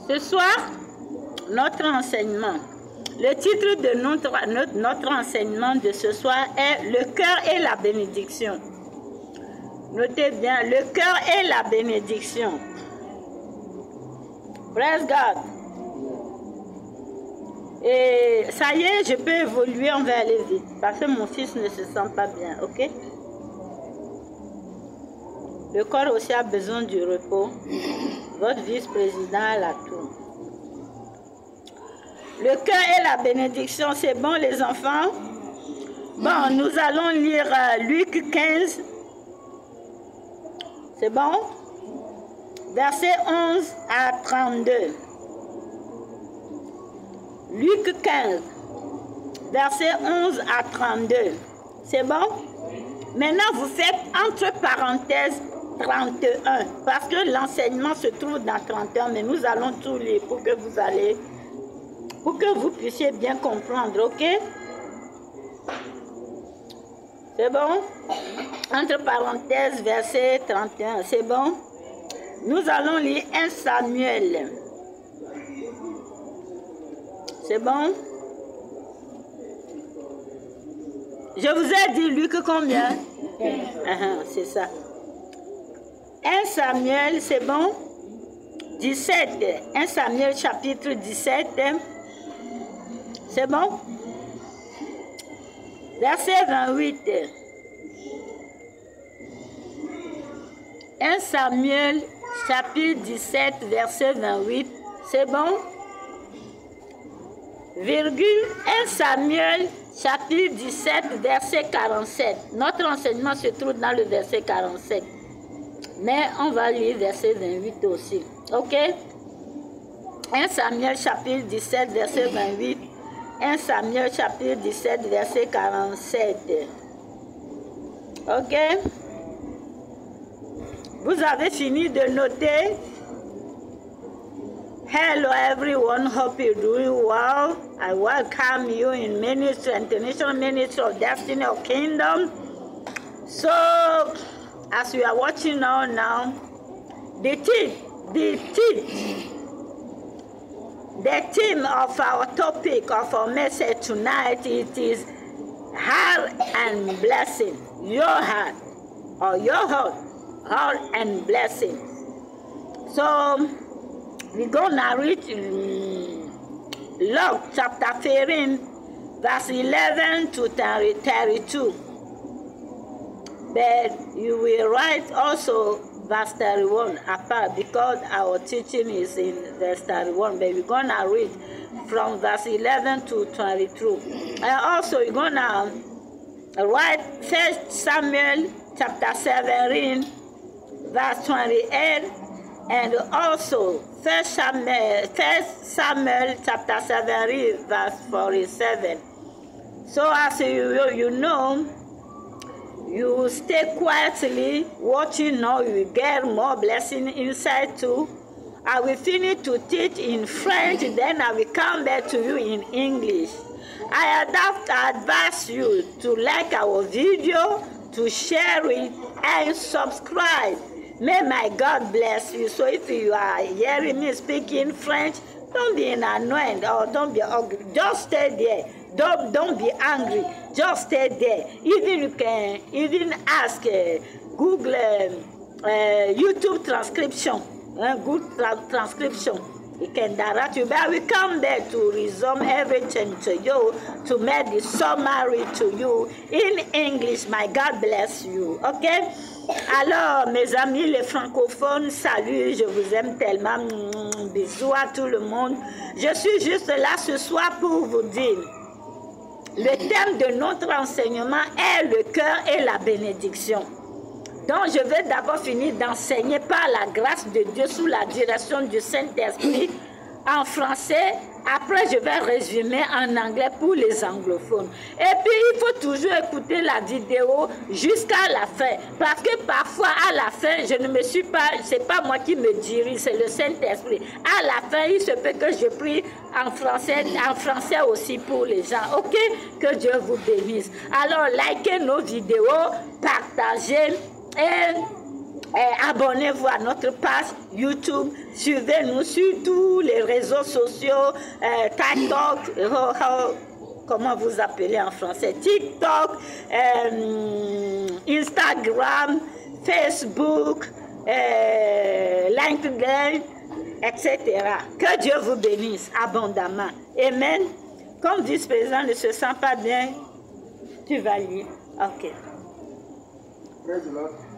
Ce soir, notre enseignement. Le titre de notre enseignement de ce soir est « Le cœur et la bénédiction ». Notez bien, le cœur et la bénédiction. Praise God. Et ça y est, je peux évoluer, on va aller vite. Parce que mon fils ne se sent pas bien, ok? Le corps aussi a besoin du repos. Votre vice-président a la tour. Le cœur et la bénédiction, c'est bon les enfants? Bon, nous allons lire Luc 15. C'est bon? Verset 11 à 32. Luc 15, verset 11 à 32. C'est bon? Maintenant, vous faites entre parenthèses 31, parce que l'enseignement se trouve dans 31, mais nous allons tout lire pour que vous puissiez bien comprendre, ok? C'est bon? Entre parenthèses, verset 31, c'est bon? Nous allons lire 1 Samuel. C'est bon? Je vous ai dit, Luc, combien? C'est ça. 1 Samuel, c'est bon? 17. 1 Samuel, chapitre 17. C'est bon? Verset 28. 1 Samuel, chapitre 17, verset 28. C'est bon? Virgule 1 Samuel, chapitre 17, verset 47. Notre enseignement se trouve dans le verset 47. Mais on va lire verset 28 aussi. Ok? 1 Samuel, chapitre 17, verset 28. 1 Samuel, chapitre 17, verset 47. Ok? Vous avez fini de noter? Hello everyone, hope you're doing well. I welcome you in Ministry, International Ministry of Destiny of Kingdom. So, as we are watching now, the theme of our topic, of our message tonight, it is heart and blessing. Your heart, or your heart and blessing. So, we're going to read Luke chapter 13, verse 11 to 32. But you will write also verse 31 apart because our teaching is in verse 31. But we're going to read from verse 11 to 22. And also you're going to write 1 Samuel chapter 17, verse 28. And also 1 Samuel chapter 7, verse 47. So as you know, you stay quietly watching now, you will get more blessing inside too. I will finish to teach in French, then I will come back to you in English. I advise you to like our video, to share it, and subscribe. May my God bless you. So if you are hearing me speaking French, don't be annoyed or don't be ugly. Just stay there. Don't be angry. Just stay there. Even you can even ask Google YouTube transcription. Good transcription. It can direct you. But we come there to resume everything to you, to make the summary to you in English. My God bless you. Okay? Alors, mes amis les francophones, salut, je vous aime tellement. Bisous à tout le monde. Je suis juste là ce soir pour vous dire, le thème de notre enseignement est le cœur et la bénédiction. Donc, je vais d'abord finir d'enseigner par la grâce de Dieu sous la direction du Saint-Esprit en français. Après, je vais résumer en anglais pour les anglophones. Et puis, il faut toujours écouter la vidéo jusqu'à la fin. Parce que parfois, à la fin, je ne me suis pas, c'est pas moi qui me dirige, c'est le Saint-Esprit. À la fin, il se peut que je prie en français aussi pour les gens. Ok? Que Dieu vous bénisse. Alors, likez nos vidéos, partagez et Abonnez-vous à notre page YouTube. Suivez-nous sur tous les réseaux sociaux. TikTok, comment vous appelez en français? TikTok, Instagram, Facebook, LinkedIn, etc. Que Dieu vous bénisse abondamment. Amen. Comme vice-président ne se sent pas bien, tu vas lire. Ok.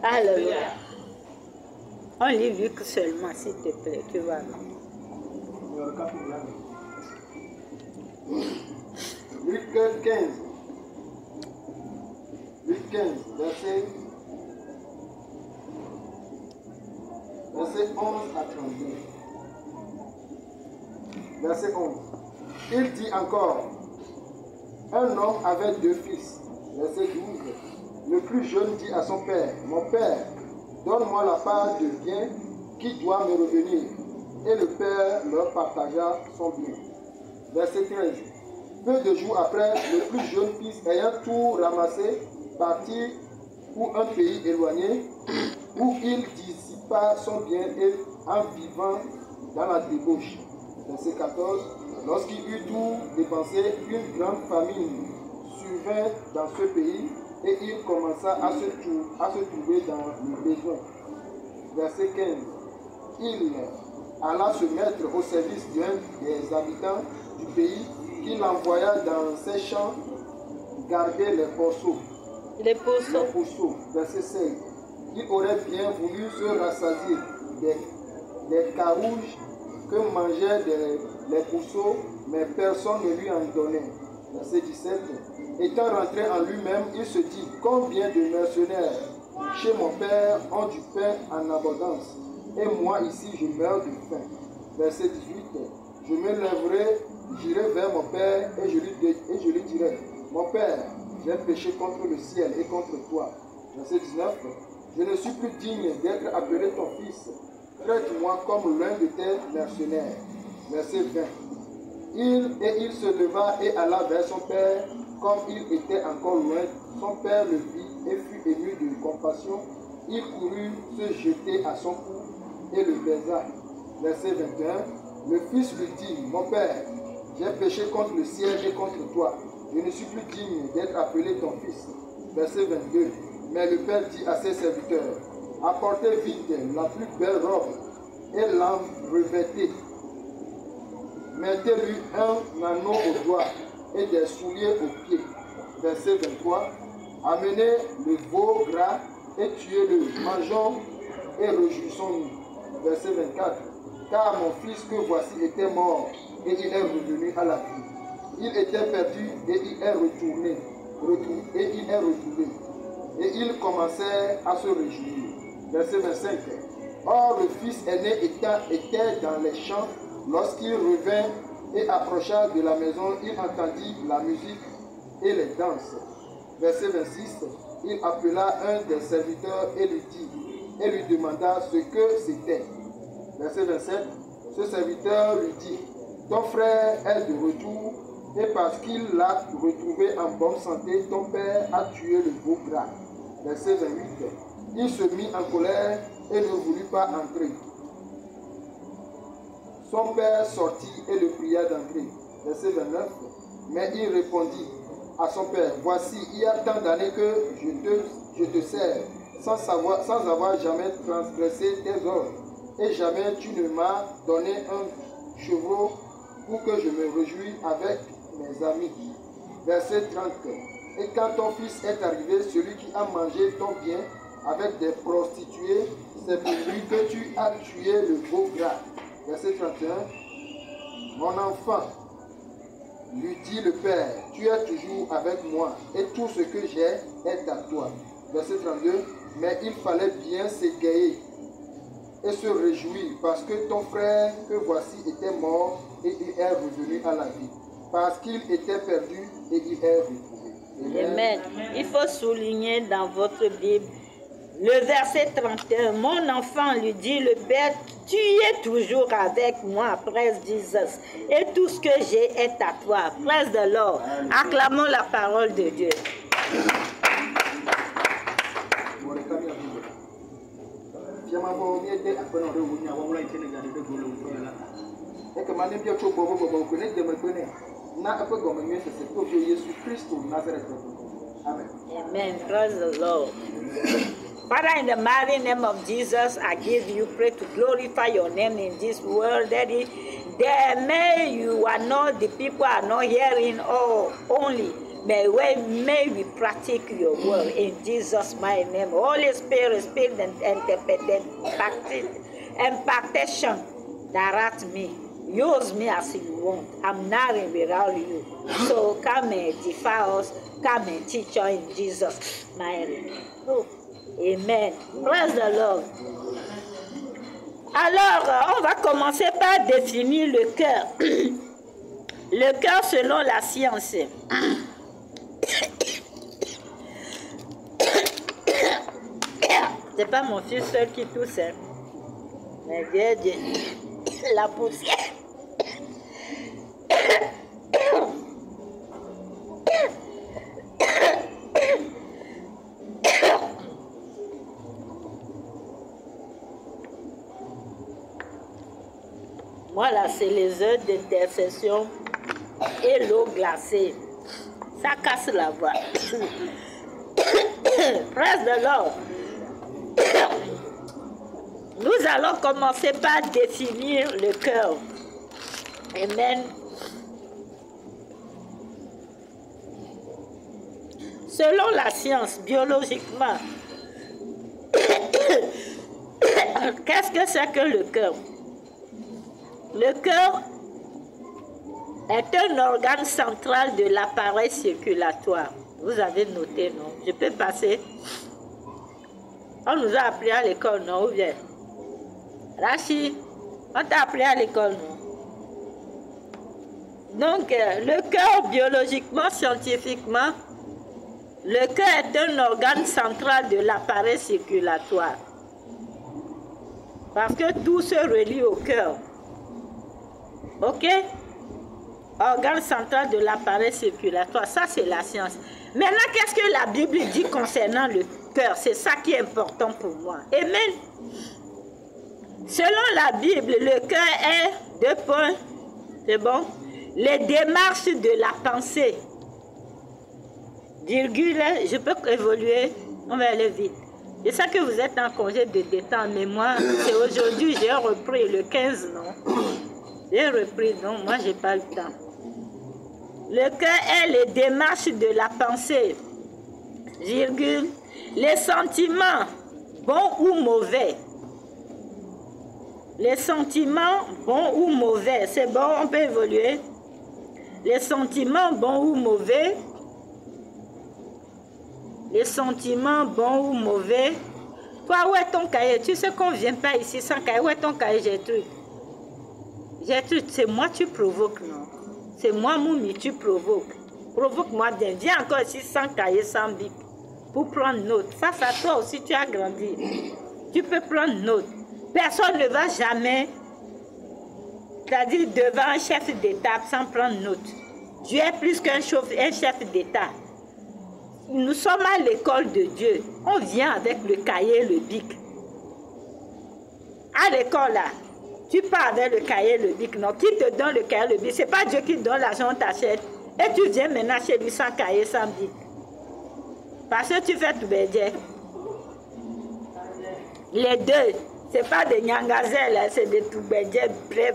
Alléluia. On lit Luc seulement, s'il te plaît, tu vois. Luc 15. Luc 15, verset 11 à 32. Verset 11. Il dit encore, un homme avait 2 fils. Verset 12. Le plus jeune dit à son père, mon père, donne-moi la part de bien qui doit me revenir. Et le père leur partagea son bien. Verset 13. Peu de jours après, le plus jeune fils ayant tout ramassé, partit pour un pays éloigné, où il dissipa son bien et en vivant dans la débauche. Verset 14. Lorsqu'il eut tout dépensé, une grande famine survint dans ce pays, et il commença à se trouver dans le besoin. Verset 15. Il alla se mettre au service d'un des habitants du pays, qu'il envoya dans ses champs garder les pourceaux. Les pourceaux. Verset 16. Il aurait bien voulu se rassasier des carouges que mangeaient les pourceaux, mais personne ne lui en donnait. Verset 17. Étant rentré en lui-même, il se dit, combien de mercenaires chez mon père ont du pain en abondance, et moi ici je meurs de faim. Verset 18. Je me lèverai, j'irai vers mon père, et je lui dirai, mon père, j'ai péché contre le ciel et contre toi. Verset 19. Je ne suis plus digne d'être appelé ton fils. Traite-moi comme l'un de tes mercenaires. Verset 20. Il se leva et alla vers son père. Comme il était encore loin, son père le vit et fut ému de compassion. Il courut se jeter à son cou et le baisa. Verset 21. Le fils lui dit, mon père, j'ai péché contre le ciel et contre toi. Je ne suis plus digne d'être appelé ton fils. Verset 22. Mais le père dit à ses serviteurs, apportez vite la plus belle robe et l'en revêtez. Mettez-lui un anneau au doigt et des souliers aux pieds. Verset 23. Amenez le veau gras et tuez-le. Mangeons et réjouissons-nous. Verset 24. Car mon fils que voici était mort et il est revenu à la vie. Il était perdu et il est retrouvé. Et il commençait à se réjouir. Verset 25. Or le fils aîné était dans les champs. Lorsqu'il revint et approcha de la maison, il entendit la musique et les danses. Verset 26. Il appela un des serviteurs et lui demanda ce que c'était. Verset 27. Ce serviteur lui dit, ton frère est de retour, et parce qu'il l'a retrouvé en bonne santé, ton père a tué le veau gras. Verset 28. Il se mit en colère et ne voulut pas entrer. Son père sortit et le pria d'entrer. Verset 29. Mais il répondit à son père, voici, il y a tant d'années que je te sers, sans avoir jamais transgressé tes ordres, et jamais tu ne m'as donné un chevreau pour que je me réjouisse avec mes amis. Verset 30. Et quand ton fils est arrivé, celui qui a mangé ton bien avec des prostituées, c'est pour lui que tu as tué le veau gras. Verset 31. Mon enfant, lui dit le père, tu es toujours avec moi et tout ce que j'ai est à toi. Verset 32. Mais il fallait bien s'égayer et se réjouir parce que ton frère que voici était mort et il est revenu à la vie. Parce qu'il était perdu et il est retrouvé. Amen. Il faut souligner dans votre Bible le verset 31. Mon enfant, lui dit le Père, tu es toujours avec moi, praise Jesus. Et tout ce que j'ai est à toi. Praise the Lord. Acclamons la parole de Dieu. Et que mani bien trop bobo bobo connaît de me connaît. Na un peu comme mieux c'est pour Jésus Christ au Nazareth. Amen. Amen. Praise the Lord. Father, in the mighty name of Jesus, I give you praise to glorify your name in this world, Daddy. That may you are not, the people are not hearing only. May we practice your word in Jesus' mighty name. Holy Spirit, speak and impartation, direct me. Use me as you want. I'm nothing without you. So come and edify us. Come and teach us in Jesus' mighty name. Oh, amen. Praise the Lord. Alors, on va commencer par définir le cœur. Le cœur selon la science. C'est pas mon fils seul qui tousse. Mais Dieu, la poussière. Voilà, c'est les heures d'intercession et l'eau glacée. Ça casse la voix. Praise the Lord. Nous allons commencer par définir le cœur. Amen. Selon la science, biologiquement, qu'est-ce que c'est que le cœur? Le cœur est un organe central de l'appareil circulatoire. Vous avez noté, non? Je peux passer. On nous a appris à l'école, non? Ou bien? Rachid, on t'a appris à l'école, non? Donc, le cœur, biologiquement, scientifiquement, le cœur est un organe central de l'appareil circulatoire. Parce que tout se relie au cœur. Ok? Organe central de l'appareil circulatoire, ça c'est la science. Maintenant, qu'est-ce que la Bible dit concernant le cœur? C'est ça qui est important pour moi. Amen. Selon la Bible, le cœur est, 2 points, c'est bon? Les démarches de la pensée. Virgule, je peux évoluer, on va aller vite. Je sais que vous êtes en congé de détente, mais moi, c'est aujourd'hui, j'ai repris le 15, non? J'ai repris, non, moi, j'ai pas le temps. Le cœur est les démarches de la pensée, virgule, les sentiments, bons ou mauvais. Les sentiments, bons ou mauvais, c'est bon, on peut évoluer. Les sentiments, bons ou mauvais. Les sentiments, bons ou mauvais. Toi, où est ton cahier? Tu sais qu'on ne vient pas ici sans cahier. Où est ton cahier, Gertrude? Gertrude, c'est moi tu provoques, non? C'est moi, Moumi, tu provoques. Provoque-moi bien. Viens encore ici sans cahier, sans bic. Pour prendre note. Face à toi aussi, tu as grandi. Tu peux prendre note. Personne ne va jamais, c'est-à-dire devant un chef d'État sans prendre note. Tu es plus qu'un chef d'État. Nous sommes à l'école de Dieu. On vient avec le cahier, le bic. À l'école, là, tu pars avec le cahier, le bic. Non, qui te donne le cahier, le bic? Ce n'est pas Dieu qui te donne l'argent, on t'achète. Et tu viens maintenant chez lui sans cahier, sans bic. Parce que tu fais tout bédier. Les deux, ce n'est pas des nyangazelles, c'est des tout bédier, vrai.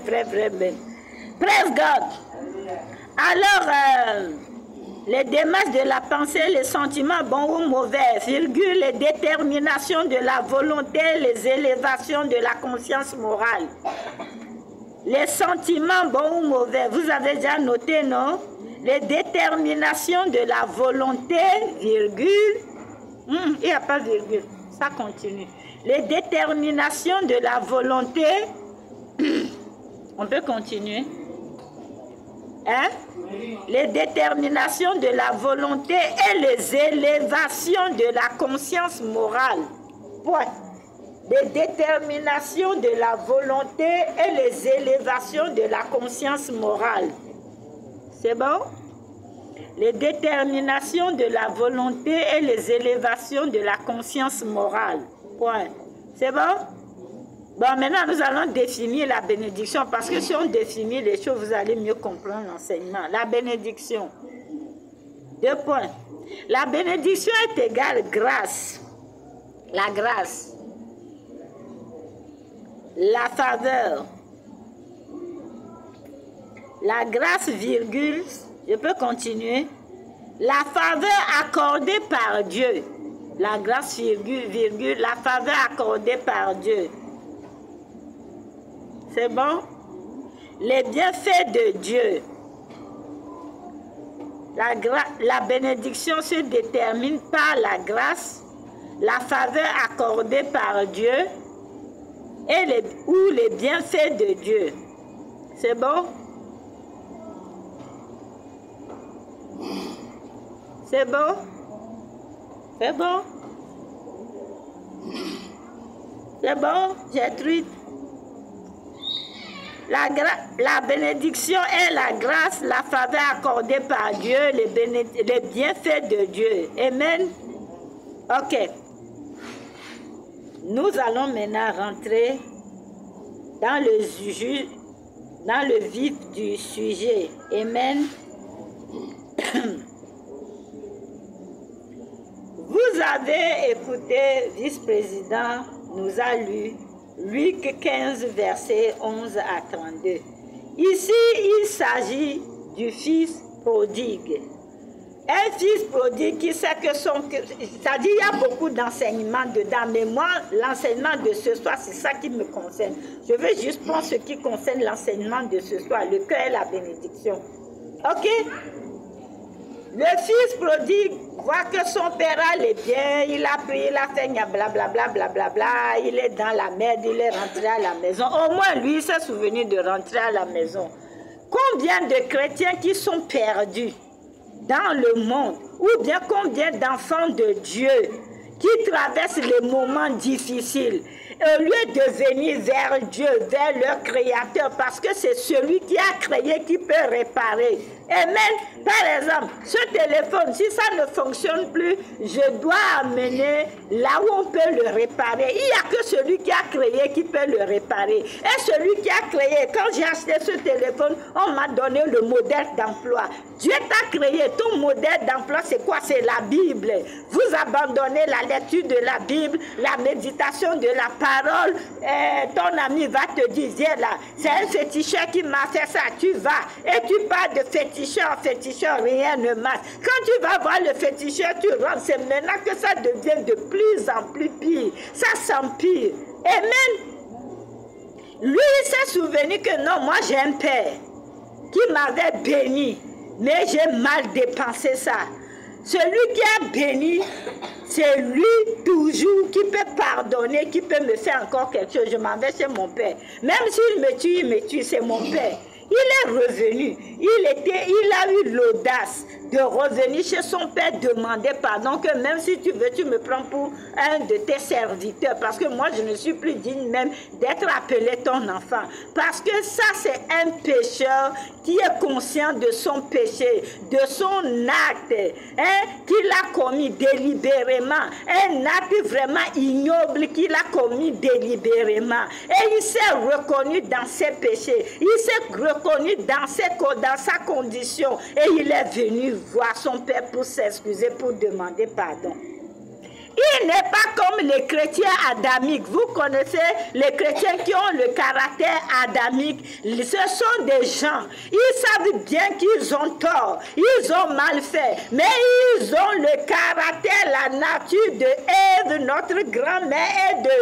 Praise God. Alors, les démarches de la pensée, les sentiments bons ou mauvais, virgule, les déterminations de la volonté, les élévations de la conscience morale. Les sentiments bons ou mauvais, vous avez déjà noté, non? Les déterminations de la volonté, virgule, il n'y a pas virgule, ça continue. Les déterminations de la volonté, on peut continuer. Hein? Les déterminations de la volonté et les élévations de la conscience morale. Point. Les déterminations de la volonté et les élévations de la conscience morale. C'est bon? Les déterminations de la volonté et les élévations de la conscience morale. Point. C'est bon? Bon, maintenant, nous allons définir la bénédiction parce que si on définit les choses, vous allez mieux comprendre l'enseignement. La bénédiction. 2 points. La bénédiction est égale grâce. La grâce. La faveur. La grâce, virgule, je peux continuer. La faveur accordée par Dieu. La grâce, virgule, la faveur accordée par Dieu. C'est bon? Les bienfaits de Dieu. La bénédiction se détermine par la grâce, la faveur accordée par Dieu ou les bienfaits de Dieu. C'est bon? C'est bon? C'est bon? C'est bon, Gertrude? La bénédiction est la grâce, la faveur accordée par Dieu, les bienfaits de Dieu. Amen? Ok. Nous allons maintenant rentrer dans le vif du sujet. Amen? Vous avez écouté, vice-président nous a lu Luc 15, versets 11 à 32. Ici, il s'agit du fils prodigue. Un fils prodigue qui sait que c'est-à-dire il y a beaucoup d'enseignements dedans, mais moi, l'enseignement de ce soir, c'est ça qui me concerne. Je veux juste prendre ce qui concerne l'enseignement de ce soir, le cœur et la bénédiction. Ok? Le fils prodigue voit que son père a les biens, il a pris, il a fait blablabla, blablabla, il est dans la merde, il est rentré à la maison. Au moins, lui, il s'est souvenu de rentrer à la maison. Combien de chrétiens qui sont perdus dans le monde, ou bien combien d'enfants de Dieu qui traversent les moments difficiles, au lieu de venir vers Dieu, vers leur Créateur, parce que c'est celui qui a créé qui peut réparer. Amen. Par exemple, ce téléphone, si ça ne fonctionne plus, je dois amener là où on peut le réparer. Il n'y a que celui qui a créé qui peut le réparer. Et celui qui a créé, quand j'ai acheté ce téléphone, on m'a donné le modèle d'emploi. Dieu t'a créé, ton modèle d'emploi, c'est quoi? C'est la Bible. Vous abandonnez la lecture de la Bible, la méditation de la parole, ton ami va te dire, viens là, c'est un féticheur qui m'a fait ça, tu vas, et tu pars de féticheur en féticheur, rien ne marche. Quand tu vas voir le féticheur, tu rentres, c'est maintenant que ça devient de plus en plus pire, ça s'empire. Amen. Lui, il s'est souvenu que non, moi j'ai un père qui m'avait béni, mais j'ai mal dépensé ça. Celui qui a béni, c'est lui toujours qui peut pardonner, qui peut me faire encore quelque chose. Je m'en vais chez mon père. Même s'il me tue, c'est mon père. Il est revenu. Il a eu l'audace de revenir chez son père demander pardon, que même si tu veux, tu me prends pour un de tes serviteurs, parce que moi, je ne suis plus digne même d'être appelé ton enfant. Parce que ça, c'est un pécheur qui est conscient de son péché, de son acte, qu'il a commis délibérément, un acte vraiment ignoble qu'il a commis délibérément. Et il s'est reconnu dans ses péchés, il s'est reconnu dans sa condition, et il est venu voir son père pour s'excuser, pour demander pardon. Il n'est pas comme les chrétiens adamiques. Vous connaissez les chrétiens qui ont le caractère adamique. Ce sont des gens, ils savent bien qu'ils ont tort, ils ont mal fait, mais ils ont le caractère, la nature de Ève, notre grand-mère, et de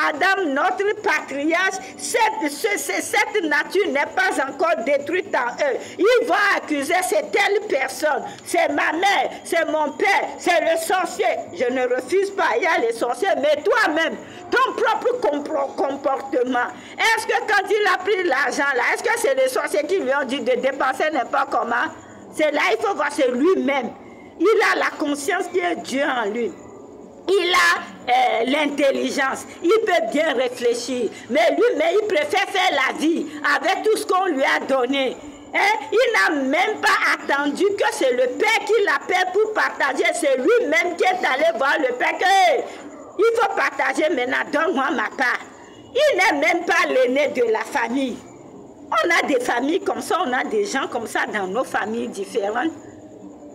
Adam, notre patriarche. Cette nature n'est pas encore détruite en eux. Ils vont accuser, c'est telle personne, c'est ma mère, c'est mon père, c'est le sorcier. Je ne refuse pas, il y a les sorciers, mais toi-même, ton propre comportement. Est-ce que quand il a pris l'argent là, est-ce que c'est les sorciers qui lui ont dit de dépenser n'importe comment? C'est là, il faut voir, c'est lui-même. Il a la conscience qui est Dieu en lui. Il a l'intelligence, il peut bien réfléchir, mais lui-même, il préfère faire la vie avec tout ce qu'on lui a donné. Il n'a même pas attendu que c'est le Père qui l'appelle pour partager. C'est lui-même qui est allé voir le Père. Il faut partager maintenant, donne-moi ma part. Il n'est même pas l'aîné de la famille. On a des familles comme ça, on a des gens comme ça dans nos familles différentes.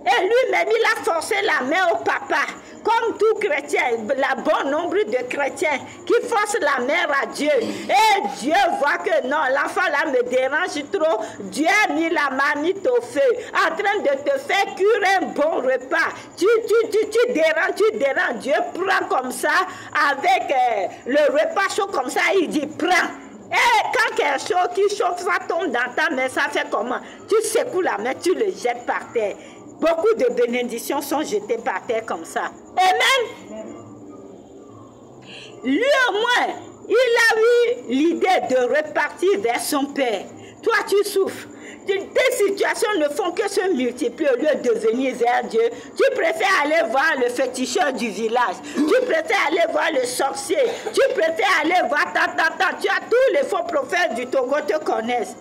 Et lui-même, il a forcé la main au papa. Comme tout chrétien, la bon nombre de chrétiens qui forcent la mère à Dieu. Et Dieu voit que non, l'enfant là me dérange trop. Dieu a mis la marmite au feu, en train de te faire cuire un bon repas. Tu déranges. Dieu prend comme ça, avec le repas chaud comme ça, il dit prends. Et quand quelque chose qui chauffe, ça tombe dans ta main, ça fait comment? Tu secoues la main, tu le jettes par terre. Beaucoup de bénédictions sont jetées par terre comme ça. Amen. Lui au moins, il a eu l'idée de repartir vers son père. Toi, tu souffres. Tes situations ne font que se multiplier au lieu de venir vers Dieu. Tu préfères aller voir le féticheur du village. Tu préfères aller voir le sorcier. Tu préfères aller voir Tu as tous les faux prophètes du Togo te connaissent.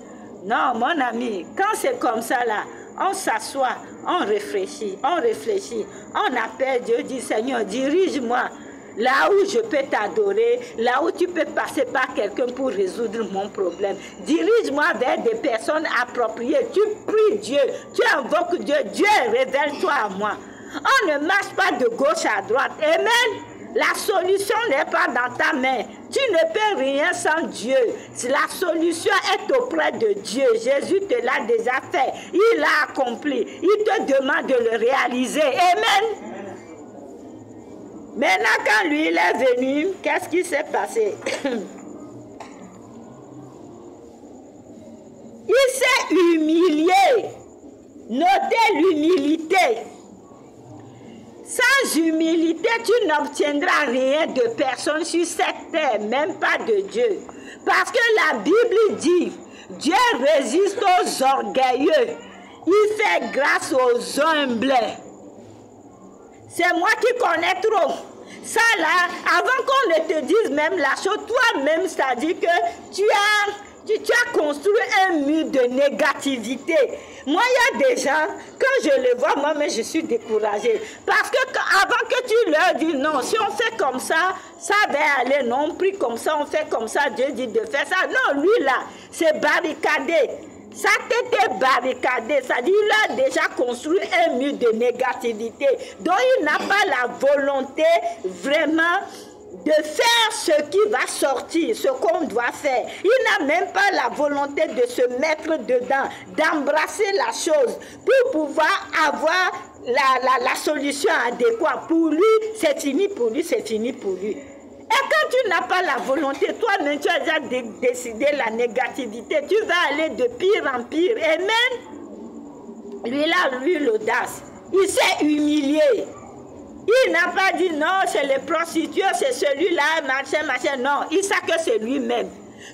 Non, mon ami, quand c'est comme ça là, on s'assoit, on réfléchit, on appelle Dieu, dit Seigneur, dirige-moi là où je peux t'adorer, là où tu peux passer par quelqu'un pour résoudre mon problème. Dirige-moi vers des personnes appropriées. Tu pries Dieu, tu invoques Dieu, Dieu révèle-toi à moi. On ne marche pas de gauche à droite. Amen. La solution n'est pas dans ta main. Tu ne peux rien sans Dieu. La solution est auprès de Dieu. Jésus te l'a déjà fait. Il l'a accompli. Il te demande de le réaliser. Amen. Maintenant, quand lui il est venu, qu'est-ce qui s'est passé? Il s'est humilié. Notez l'humilité. Sans humilité, tu n'obtiendras rien de personne sur cette terre, même pas de Dieu. Parce que la Bible dit, Dieu résiste aux orgueilleux, il fait grâce aux humbles. C'est moi qui connais trop. Ça là, avant qu'on ne te dise même la chose, toi-même, ça dit que tu as construit un mur de négativité. Moi, il y a des gens, quand je les vois, moi-même, je suis découragée. Parce que avant que tu leur dis non, si on fait comme ça, ça va aller. Non, on prie comme ça, on fait comme ça, Dieu dit de faire ça. Non, lui là, c'est barricadé. Sa tête est barricadée, c'est-à-dire qu'il a déjà construit un mur de négativité. Donc il n'a pas la volonté vraiment de faire ce qui va sortir, ce qu'on doit faire. Il n'a même pas la volonté de se mettre dedans, d'embrasser la chose pour pouvoir avoir la solution adéquate. Pour lui, c'est fini pour lui, c'est fini pour lui. Et quand tu n'as pas la volonté, toi-même, tu as déjà décidé la négativité, tu vas aller de pire en pire. Amen. Lui, là, lui, l'audace. Il s'est humilié. Il n'a pas dit non, c'est les prostituées, c'est celui-là, machin. Non, il sait que c'est lui-même.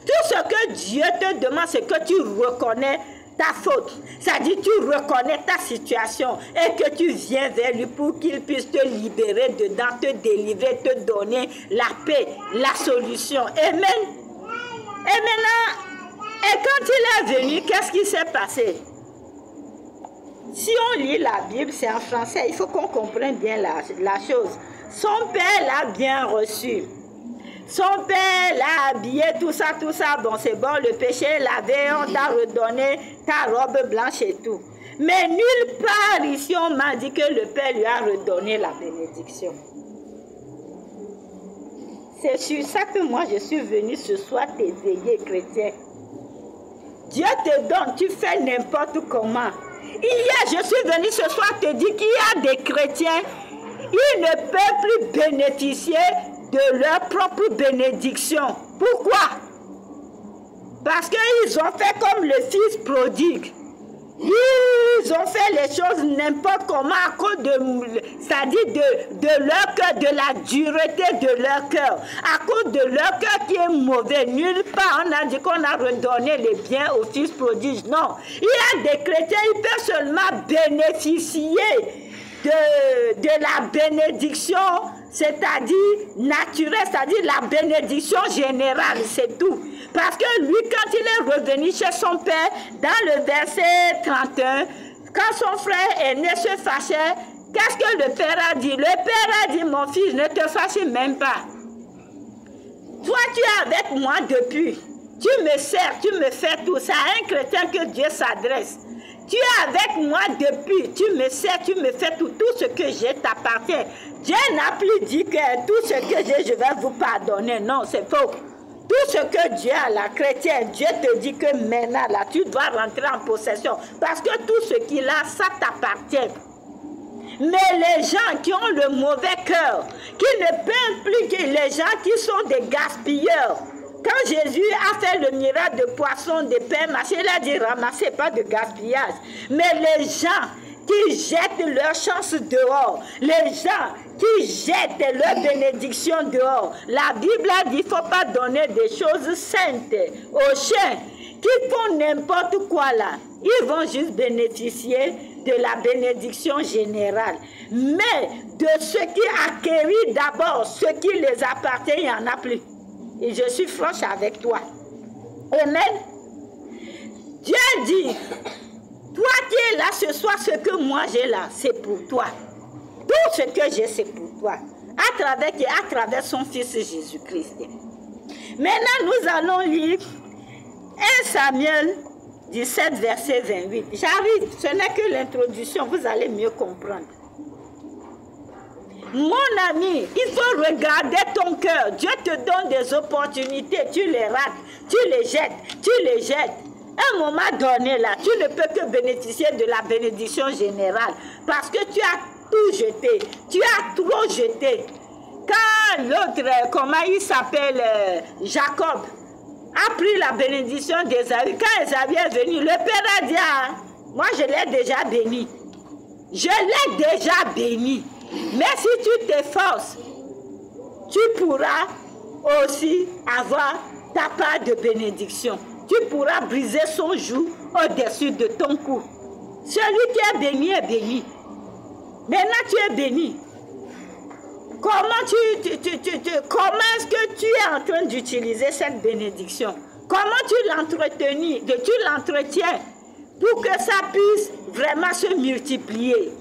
Tout ce que Dieu te demande, c'est que tu reconnais ta faute. C'est-à-dire tu reconnais ta situation et que tu viens vers lui pour qu'il puisse te libérer dedans, te délivrer, te donner la paix, la solution. Amen. Et maintenant, et quand il est venu, qu'est-ce qui s'est passé? Si on lit la Bible, c'est en français, il faut qu'on comprenne bien la chose. Son père l'a bien reçu. Son père l'a habillé, tout ça, bon, c'est bon, le péché est lavé, on t'a redonné ta robe blanche et tout. Mais nulle part ici, on m'a dit que le père lui a redonné la bénédiction. C'est sur ça que moi, je suis venue ce soir t'éveiller, chrétien. Dieu te donne, tu fais n'importe comment. Hier, je suis venue ce soir te dire qu'il y a des chrétiens, ils ne peuvent plus bénéficier de leur propre bénédiction. Pourquoi? Parce qu'ils ont fait comme le fils prodigue. Ils ont fait les choses n'importe comment à cause c'est-à-dire de leur cœur, de la dureté de leur cœur. À cause de leur cœur qui est mauvais. Nulle part on a dit qu'on a redonné les biens au fils prodigue. Non. Il y a des chrétiens, ils peuvent seulement bénéficier de la bénédiction, c'est-à-dire naturelle, c'est-à-dire la bénédiction générale, c'est tout. Parce que lui, quand il est revenu chez son père, dans le verset 31, quand son frère aîné se fâchait, qu'est-ce que le père a dit? Le père a dit, mon fils, ne te fâche même pas. Toi, tu es avec moi depuis. Tu me sers, tu me fais tout. C'est à un chrétien que Dieu s'adresse. Tu es avec moi depuis. Tu me sers, tu me fais tout. Tout ce que j'ai t'appartient. Dieu n'a plus dit que tout ce que j'ai, je vais vous pardonner. Non, c'est faux. Tout ce que Dieu a, la chrétienne, Dieu te dit que maintenant, là, tu dois rentrer en possession. Parce que tout ce qu'il a, ça t'appartient. Mais les gens qui ont le mauvais cœur, qui ne peuvent plus, les gens qui sont des gaspilleurs, quand Jésus a fait le miracle de poisson, de pain, il a dit ramassez pas de gaspillage. Mais les gens qui jettent leur chance dehors, les gens qui jettent leur bénédiction dehors, la Bible a dit qu'il ne faut pas donner des choses saintes aux chiens qui font n'importe quoi là. Ils vont juste bénéficier de la bénédiction générale. Mais de ce qui acquérit d'abord, ce qui les appartient, il n'y en a plus. Et je suis franche avec toi. Amen. Dieu dit, toi qui es là ce soir, ce que moi j'ai là, c'est pour toi. Tout ce que j'ai, c'est pour toi. À travers son Fils Jésus-Christ. Maintenant, nous allons lire 1 Samuel 17, verset 28. J'arrive, ce n'est que l'introduction, vous allez mieux comprendre. Mon ami, il faut regarder ton cœur. Dieu te donne des opportunités, tu les rates, tu les jettes. À un moment donné, là, tu ne peux que bénéficier de la bénédiction générale parce que tu as tout jeté, tu as trop jeté. Quand l'autre, comment il s'appelle, Jacob, a pris la bénédiction d'Ésaü, quand Ésaü est venu, le père a dit, ah, moi je l'ai déjà béni. Je l'ai déjà béni. Mais si tu t'efforces, tu pourras aussi avoir ta part de bénédiction. Tu pourras briser son joug au-dessus de ton cou. Celui qui est béni. Maintenant tu es béni. Comment est-ce que tu es en train d'utiliser cette bénédiction? Comment tu l'entretiens pour que ça puisse vraiment se multiplier?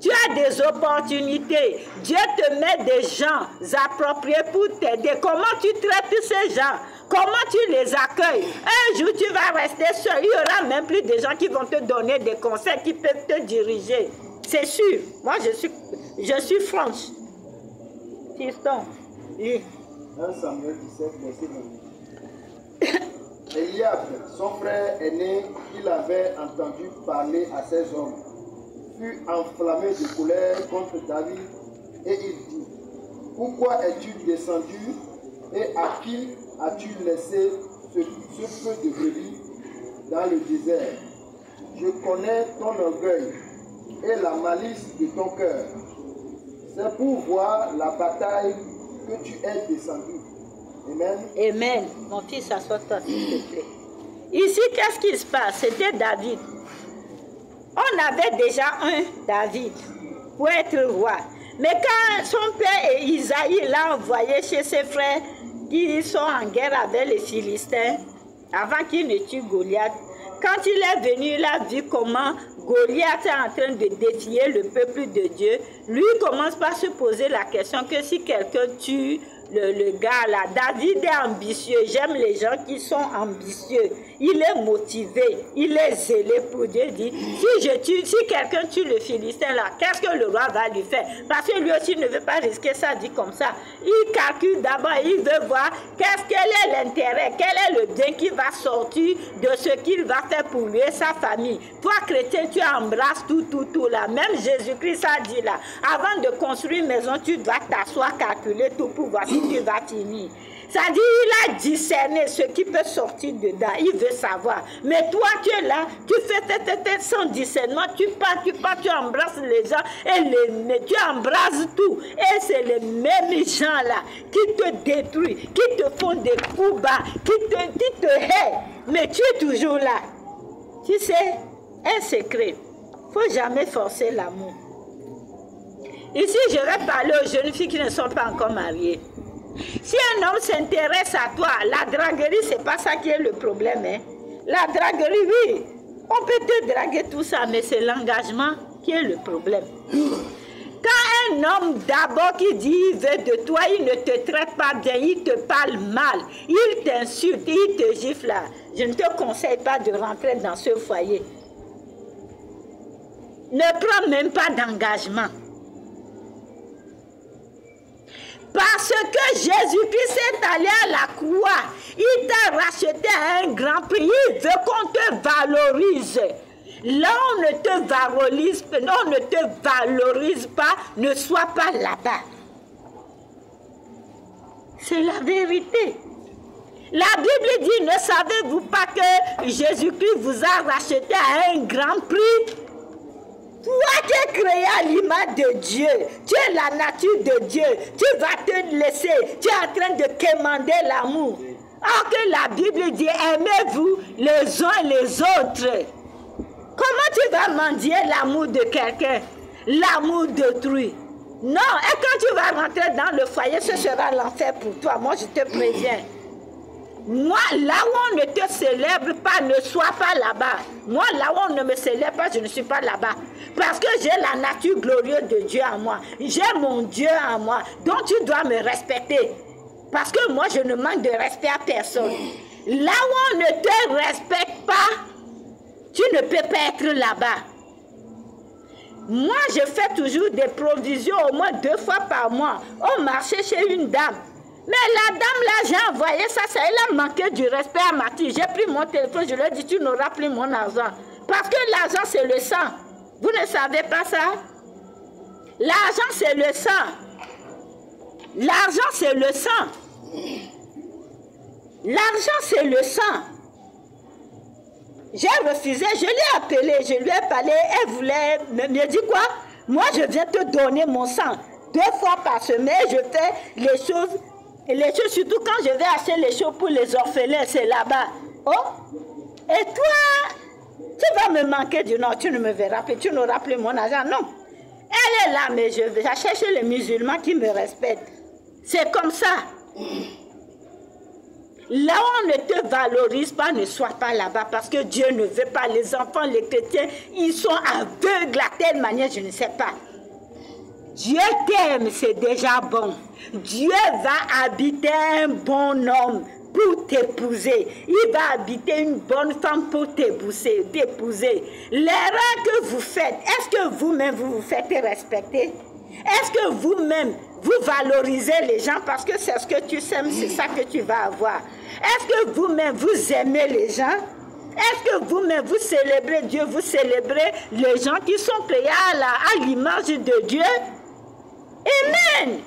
Tu as des opportunités. Dieu te met des gens appropriés pour t'aider. Comment tu traites ces gens? Comment tu les accueilles? Un jour, tu vas rester seul. Il n'y aura même plus de gens qui vont te donner des conseils, qui peuvent te diriger. C'est sûr. Moi, je suis franche. Fiston, oui. 1 Samuel 17, verset 28. Eliab, son frère aîné, qu'il avait entendu parler à ses hommes, fut enflammé de colère contre David et il dit, pourquoi es-tu descendu et à qui as-tu laissé ce peu de brebis dans le désert? Je connais ton orgueil et la malice de ton cœur. C'est pour voir la bataille que tu es descendu. Amen. Amen. Mon fils, assois-toi, s'il te plaît. Ici, qu'est-ce qui se passe? C'était David. On avait déjà un David pour être roi. Mais quand son père Isaïe l'a envoyé chez ses frères qui sont en guerre avec les Philistins, avant qu'il ne tue Goliath, quand il est venu, il a vu comment Goliath est en train de défier le peuple de Dieu. Lui commence par se poser la question que si quelqu'un tue le gars là, David est ambitieux. J'aime les gens qui sont ambitieux. Il est motivé, il est zélé pour Dieu. Dit, si quelqu'un tue le Philistin là, qu'est-ce que le roi va lui faire? Parce que lui aussi ne veut pas risquer sa vie comme ça. Il calcule d'abord, il veut voir quel est l'intérêt, quel est le bien qui va sortir de ce qu'il va faire pour lui et sa famille. Toi, chrétien, tu embrasses tout là. Même Jésus-Christ a dit là, avant de construire une maison, tu dois t'asseoir, calculer tout pour voir si tu vas finir. Ça dit, il a discerné ce qui peut sortir dedans. Il veut savoir. Mais toi, tu es là, tu fais sans discernement, tu pars, tu embrasses les gens et tu embrasses tout. Et c'est les mêmes gens-là qui te détruisent, qui te font des coups bas, qui te haïssent. Mais tu es toujours là. Tu sais, un secret, il ne faut jamais forcer l'amour. Ici, je vais parler aux jeunes filles qui ne sont pas encore mariées. Si un homme s'intéresse à toi, la draguerie, ce n'est pas ça qui est le problème. Hein? La draguerie, oui, on peut te draguer tout ça, mais c'est l'engagement qui est le problème. Quand un homme d'abord qui dit il veut de toi, il ne te traite pas bien, il te parle mal, il t'insulte, il te gifle là, je ne te conseille pas de rentrer dans ce foyer. Ne prends même pas d'engagement. Parce que Jésus-Christ est allé à la croix, il t'a racheté à un grand prix, il veut qu'on te valorise. Là, on ne te valorise pas, ne sois pas là-bas. C'est la vérité. La Bible dit, ne savez-vous pas que Jésus-Christ vous a racheté à un grand prix? Toi qui es créé à l'image de Dieu, tu es la nature de Dieu, tu vas te laisser, tu es en train de quémander l'amour. Or que la Bible dit, aimez-vous les uns les autres. Comment tu vas mendier l'amour de quelqu'un, l'amour d'autrui? Non, et quand tu vas rentrer dans le foyer, ce sera l'enfer pour toi, moi je te préviens. Moi, là où on ne te célèbre pas, ne sois pas là-bas. Moi, là où on ne me célèbre pas, je ne suis pas là-bas. Parce que j'ai la nature glorieuse de Dieu en moi. J'ai mon Dieu en moi. Donc tu dois me respecter. Parce que moi, je ne manque de respect à personne. Là où on ne te respecte pas, tu ne peux pas être là-bas. Moi, je fais toujours des provisions au moins 2 fois par mois au marché chez une dame. Mais la dame là, j'ai envoyé ça, elle a manqué du respect à ma fille. J'ai pris mon téléphone, je lui ai dit, tu n'auras plus mon argent. Parce que l'argent, c'est le sang. Vous ne savez pas ça? L'argent, c'est le sang. L'argent, c'est le sang. L'argent, c'est le sang. J'ai refusé, je l'ai appelée, je lui ai parlé, elle voulait me dire quoi? Moi, je viens te donner mon sang. 2 fois par semaine, je fais les choses, surtout quand je vais acheter les choses pour les orphelins, c'est là-bas. Oh, et toi, tu vas me manquer du nom, tu ne me verras plus, tu n'auras plus mon argent. Non, elle est là, mais je vais chercher les musulmans qui me respectent. C'est comme ça. Là où on ne te valorise pas, ne sois pas là-bas parce que Dieu ne veut pas. Les enfants, les chrétiens, ils sont aveugles à telle manière, je ne sais pas. Dieu t'aime, c'est déjà bon. Dieu va habiter un bon homme pour t'épouser. Il va habiter une bonne femme pour t'épouser. L'erreur que vous faites, est-ce que vous-même vous vous faites respecter? Est-ce que vous-même vous valorisez les gens parce que c'est ce que tu sèmes, c'est ça que tu vas avoir? Est-ce que vous-même vous aimez les gens? Est-ce que vous-même vous célébrez Dieu, vous célébrez les gens qui sont créés à l'image de Dieu? Amen.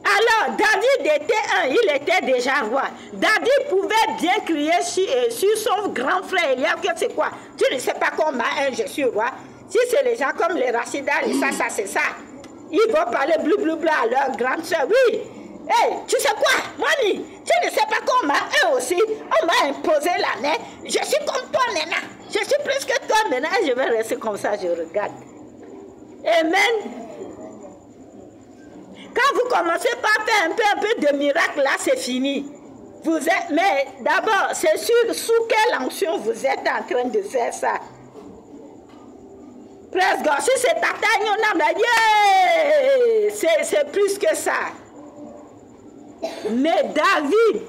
Alors, David il était déjà roi. David pouvait bien crier sur son grand frère Eliab que c'est quoi? Tu ne sais pas comment je suis roi? Si c'est les gens comme les Rachida, ça, c'est ça. Ils vont parler blou à leur grande soeur. Oui. Hey, tu sais quoi, Moni? Tu ne sais pas comment eux aussi, on m'a imposé la main. Je suis comme toi maintenant. Je suis plus que toi maintenant. Je vais rester comme ça, je regarde. Amen. Quand vous commencez par faire un peu de miracle, là, c'est fini. Vous êtes, mais d'abord, c'est sûr, sous quelle onction vous êtes en train de faire ça? Presque, si c'est ta taille, on a dit, c'est plus que ça. Mais David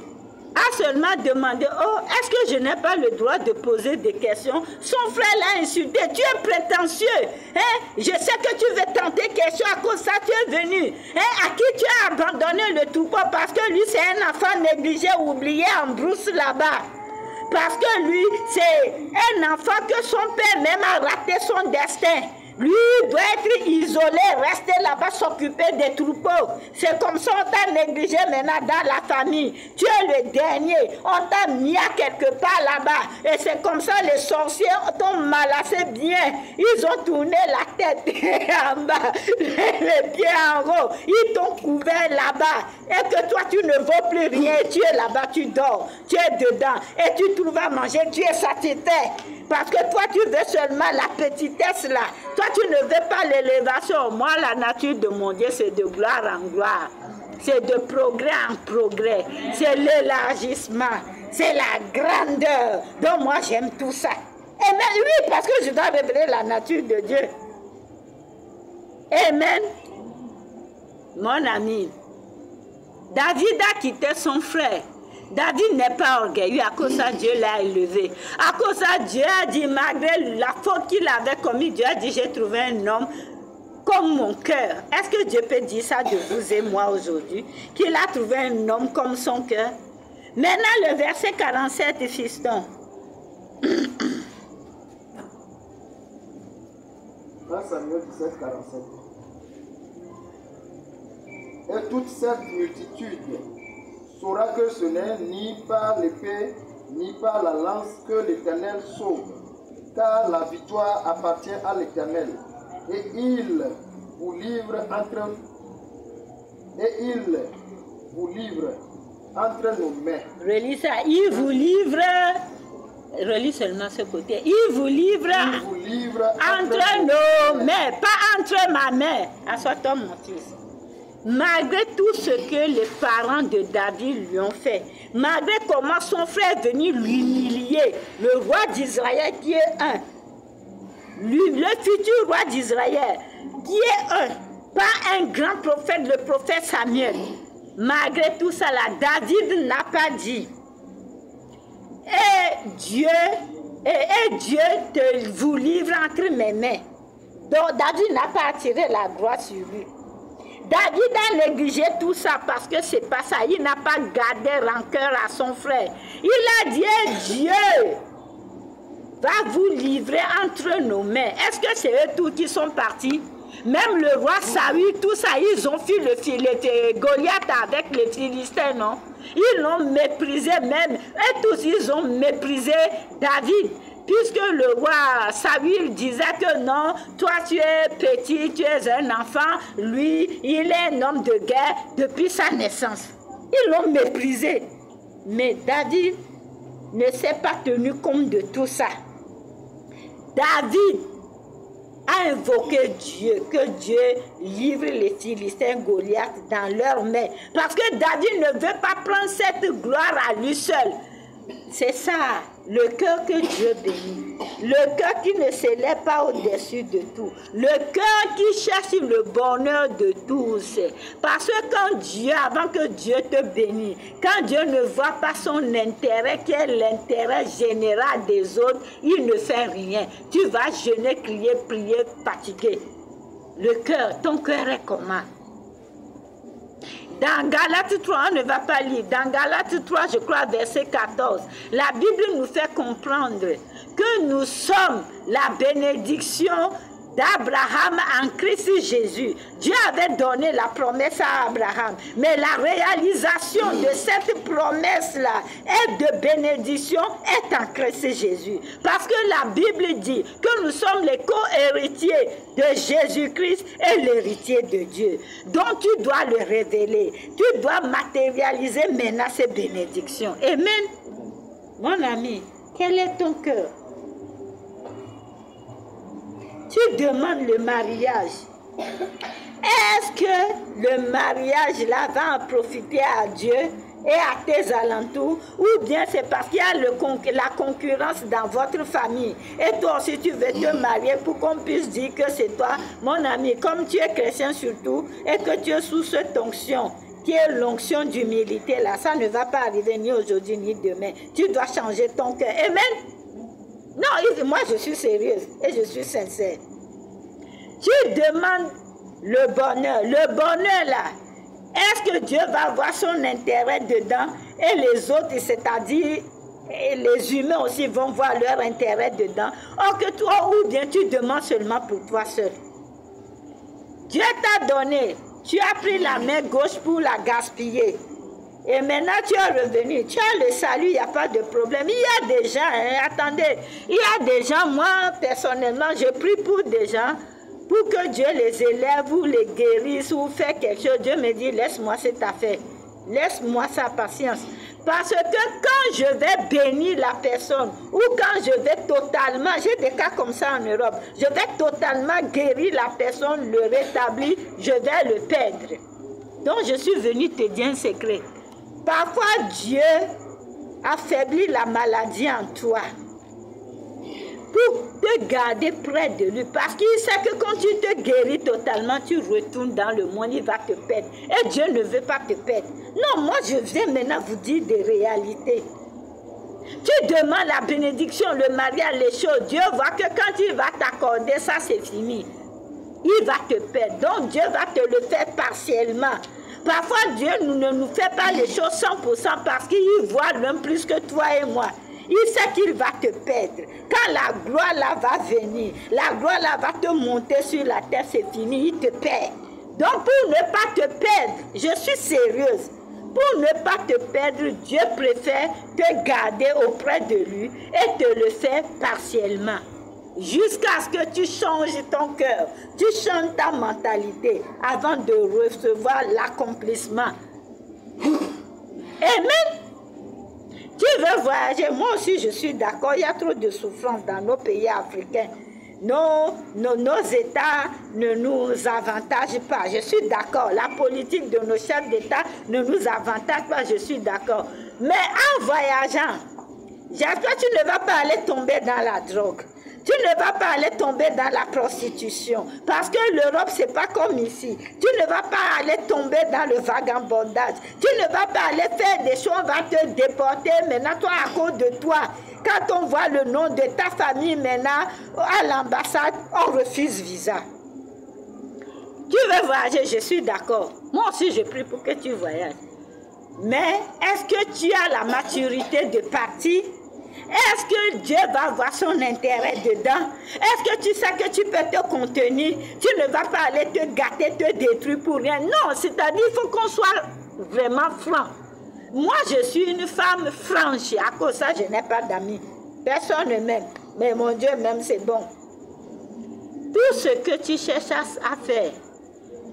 a seulement demandé, oh, est-ce que je n'ai pas le droit de poser des questions? Son frère l'a insulté, tu es prétentieux. Hein? Je sais que tu veux tenter quelque chose à cause de ça, tu es venu. Hein? À qui tu as abandonné le troupeau parce que lui, c'est un enfant négligé, oublié en brousse là-bas. Parce que lui, c'est un enfant que son père même a raté son destin. Lui doit être isolé, rester là-bas, s'occuper des troupeaux. C'est comme ça on t'a négligé maintenant dans la famille. Tu es le dernier. On t'a mis à quelque part là-bas. Et c'est comme ça les sorciers t'ont malassé bien. Ils ont tourné la tête en bas, les pieds en haut. Ils t'ont couvert là-bas. Et que toi, tu ne vaux plus rien. Tu es là-bas, tu dors. Tu es dedans. Et tu trouves à manger. Tu es satisfait. Parce que toi, tu veux seulement la petitesse là. Toi, tu ne veux pas l'élévation. Moi, la nature de mon Dieu, c'est de gloire en gloire. C'est de progrès en progrès. C'est l'élargissement. C'est la grandeur. Donc, moi, j'aime tout ça. Et même, oui, parce que je dois révéler la nature de Dieu. Amen. Mon ami, David a quitté son frère. David n'est pas orgueilleux, à cause de ça Dieu l'a élevé. À cause de ça Dieu a dit, malgré la faute qu'il avait commise, Dieu a dit, j'ai trouvé un homme comme mon cœur. Est-ce que Dieu peut dire ça de vous et moi aujourd'hui? Qu'il a trouvé un homme comme son cœur? Maintenant le verset 47, fiston. 1 Samuel 17, 47. Et toute cette multitude saura que ce n'est ni par l'épée, ni par la lance que l'Éternel sauve, car la victoire appartient à l'Éternel. Et il vous livre entre nos mains. Relis ça, il vous livre. Relis seulement ce côté. Il vous livre entre nos mains, pas entre ma main. Assois-toi, mon fils. Malgré tout ce que les parents de David lui ont fait, malgré comment son frère est venu l'humilier, le roi d'Israël qui est un, le futur roi d'Israël qui est un, pas un grand prophète, le prophète Samuel. Malgré tout ça, là, David n'a pas dit. Et Dieu te vous livre entre mes mains. Donc David n'a pas attiré la gloire sur lui. David a négligé tout ça parce que c'est pas ça. Il n'a pas gardé rancœur à son frère. Il a dit, Dieu va vous livrer entre nos mains. Est-ce que c'est eux tous qui sont partis? Même le roi Saül, tout ça, ils ont fui le Goliath avec les Philistins, non? Ils l'ont méprisé même. Et tous, ils ont méprisé David. Puisque le roi Saül disait que non, toi tu es petit, tu es un enfant, lui, il est un homme de guerre depuis sa naissance. Ils l'ont méprisé. Mais David ne s'est pas tenu compte de tout ça. David a invoqué Dieu, que Dieu livre les Philistins Goliath dans leurs mains. Parce que David ne veut pas prendre cette gloire à lui seul. C'est ça, le cœur que Dieu bénit. Le cœur qui ne s'élève pas au-dessus de tout. Le cœur qui cherche le bonheur de tous. Parce que quand Dieu, avant que Dieu te bénisse, quand Dieu ne voit pas son intérêt, qui est l'intérêt général des autres, il ne fait rien. Tu vas jeûner, crier, prier, fatigué. Le cœur, ton cœur est comment? Dans Galates 3, on ne va pas lire. Dans Galates 3, je crois, verset 14, la Bible nous fait comprendre que nous sommes la bénédiction d'Abraham en Christ Jésus. Dieu avait donné la promesse à Abraham, mais la réalisation de cette promesse-là et de bénédiction est en Christ Jésus. Parce que la Bible dit que nous sommes les co-héritiers de Jésus-Christ et l'héritier de Dieu. Donc tu dois le révéler, tu dois matérialiser maintenant ces bénédictions. Amen. Mon ami, quel est ton cœur? Tu demandes le mariage. Est-ce que le mariage là va en profiter à Dieu et à tes alentours, ou bien c'est parce qu'il y a la concurrence dans votre famille et toi aussi tu veux te marier pour qu'on puisse dire que c'est toi, mon ami, comme tu es chrétien surtout et que tu es sous cette onction qui est l'onction d'humilité là, ça ne va pas arriver ni aujourd'hui ni demain. Tu dois changer ton cœur. Amen. Non, moi je suis sérieuse et je suis sincère. Tu demandes le bonheur. Le bonheur là, est-ce que Dieu va voir son intérêt dedans et les autres, c'est-à-dire les humains aussi vont voir leur intérêt dedans? Or que toi, ou bien tu demandes seulement pour toi seul. Dieu t'a donné, tu as pris la main gauche pour la gaspiller. Et maintenant tu es revenu, tu as le salut, il n'y a pas de problème. Il y a des gens, attendez, il y a des gens, moi personnellement, je prie pour des gens, pour que Dieu les élève ou les guérisse ou fait quelque chose. Dieu me dit, laisse-moi cette affaire, laisse-moi sa patience. Parce que quand je vais bénir la personne, ou quand je vais totalement, j'ai des cas comme ça en Europe, je vais totalement guérir la personne, le rétablir, je vais le perdre. Donc je suis venu te dire un secret. Parfois Dieu affaiblit la maladie en toi pour te garder près de lui. Parce qu'il sait que quand tu te guéris totalement, tu retournes dans le monde, il va te perdre. Et Dieu ne veut pas te perdre. Non, moi je viens maintenant vous dire des réalités. Tu demandes la bénédiction, le mariage, les choses. Dieu voit que quand il va t'accorder, ça c'est fini. Il va te perdre. Donc Dieu va te le faire partiellement. Parfois Dieu ne nous fait pas les choses 100% parce qu'il voit l'un plus que toi et moi. Il sait qu'il va te perdre. Quand la gloire là va venir, la gloire là va te monter sur la terre, c'est fini, il te perd. Donc pour ne pas te perdre, je suis sérieuse. Pour ne pas te perdre, Dieu préfère te garder auprès de lui et te le faire partiellement. Jusqu'à ce que tu changes ton cœur, tu changes ta mentalité avant de recevoir l'accomplissement. Amen. Tu veux voyager, moi aussi je suis d'accord, il y a trop de souffrance dans nos pays africains. Nos États ne nous avantagent pas, je suis d'accord. La politique de nos chefs d'État ne nous avantage pas, je suis d'accord. Mais en voyageant, j'espère que tu ne vas pas aller tomber dans la drogue. Tu ne vas pas aller tomber dans la prostitution. Parce que l'Europe, ce n'est pas comme ici. Tu ne vas pas aller tomber dans le vagabondage. Tu ne vas pas aller faire des choses, on va te déporter. Maintenant, toi, à cause de toi, quand on voit le nom de ta famille maintenant, à l'ambassade, on refuse visa. Tu veux voyager, je suis d'accord. Moi aussi, je prie pour que tu voyages. Mais est-ce que tu as la maturité de partir? Est-ce que Dieu va voir son intérêt dedans? Est-ce que tu sais que tu peux te contenir? Tu ne vas pas aller te gâter, te détruire pour rien. Non, c'est-à-dire qu'il faut qu'on soit vraiment franc. Moi, je suis une femme franche. À cause de ça, je n'ai pas d'amis. Personne ne m'aime. Mais mon Dieu m'aime, c'est bon. Tout ce que tu cherches à faire,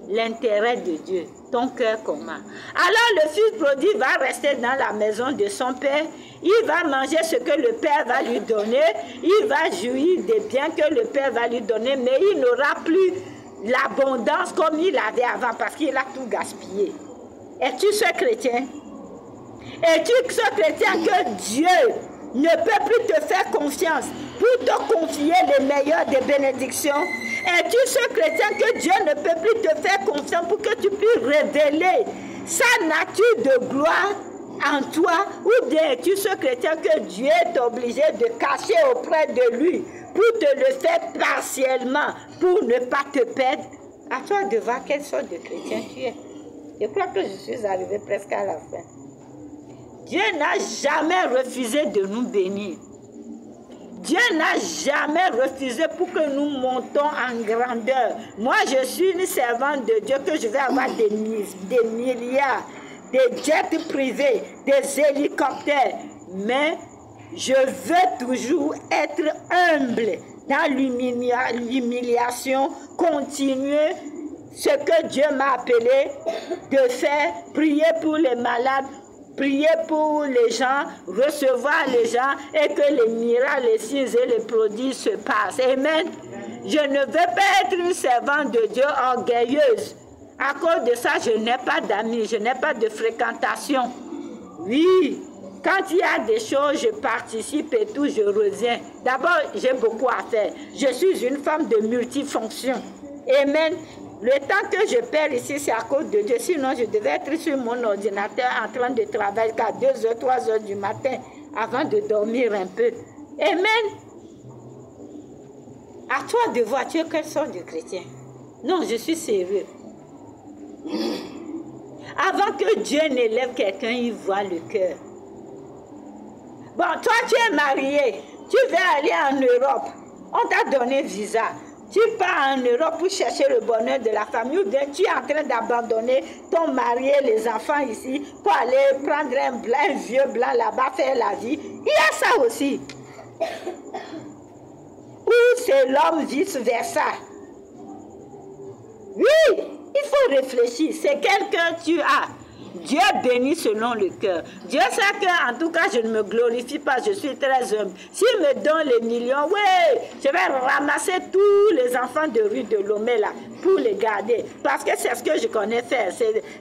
l'intérêt de Dieu, ton cœur commun. Alors le fils prodigue va rester dans la maison de son père. Il va manger ce que le père va lui donner. Il va jouir des biens que le père va lui donner. Mais il n'aura plus l'abondance comme il avait avant parce qu'il a tout gaspillé. Es-tu ce chrétien? Es-tu ce chrétien que Dieu ne peut plus te faire confiance pour te confier les meilleures des bénédictions? Es-tu ce chrétien que Dieu ne peut plus te faire confiance pour que tu puisses révéler sa nature de gloire en toi? Ou bien es-tu ce chrétien que Dieu est obligé de cacher auprès de lui pour te le faire partiellement, pour ne pas te perdre? À toi de voir quelle sorte de chrétien tu es. Je crois que je suis arrivée presque à la fin. Dieu n'a jamais refusé de nous bénir. Dieu n'a jamais refusé pour que nous montons en grandeur. Moi, je suis une servante de Dieu, que je vais avoir des milliards, des jets privés, des hélicoptères. Mais je veux toujours être humble dans l'humiliation, continuer ce que Dieu m'a appelé de faire, prier pour les malades, prier pour les gens, recevoir les gens et que les miracles, les signes et les prodiges se passent. Amen. Je ne veux pas être une servante de Dieu orgueilleuse. À cause de ça, je n'ai pas d'amis, je n'ai pas de fréquentation. Oui, quand il y a des choses, je participe et tout, je reviens. D'abord, j'ai beaucoup à faire. Je suis une femme de multifonction. Amen. Le temps que je perds ici, c'est à cause de Dieu. Sinon, je devais être sur mon ordinateur en train de travailler jusqu'à 2h, 3h du matin avant de dormir un peu. Amen. À toi de voir, tu es quelle sorte de chrétien? Non, je suis sérieux. Avant que Dieu n'élève quelqu'un, il voit le cœur. Bon, toi, tu es marié. Tu veux aller en Europe. On t'a donné visa. Tu pars en Europe pour chercher le bonheur de la famille ou bien tu es en train d'abandonner ton mari et les enfants ici pour aller prendre un vieux blanc là-bas, faire la vie. Il y a ça aussi. Ou c'est l'homme vice-versa. Oui, il faut réfléchir. C'est quel cœur tu as. Dieu bénit selon le cœur. Dieu sait que, en tout cas, je ne me glorifie pas, je suis très humble. S'il me donne les millions, oui, je vais ramasser tous les enfants de rue de Lomé là pour les garder. Parce que c'est ce que je connais faire.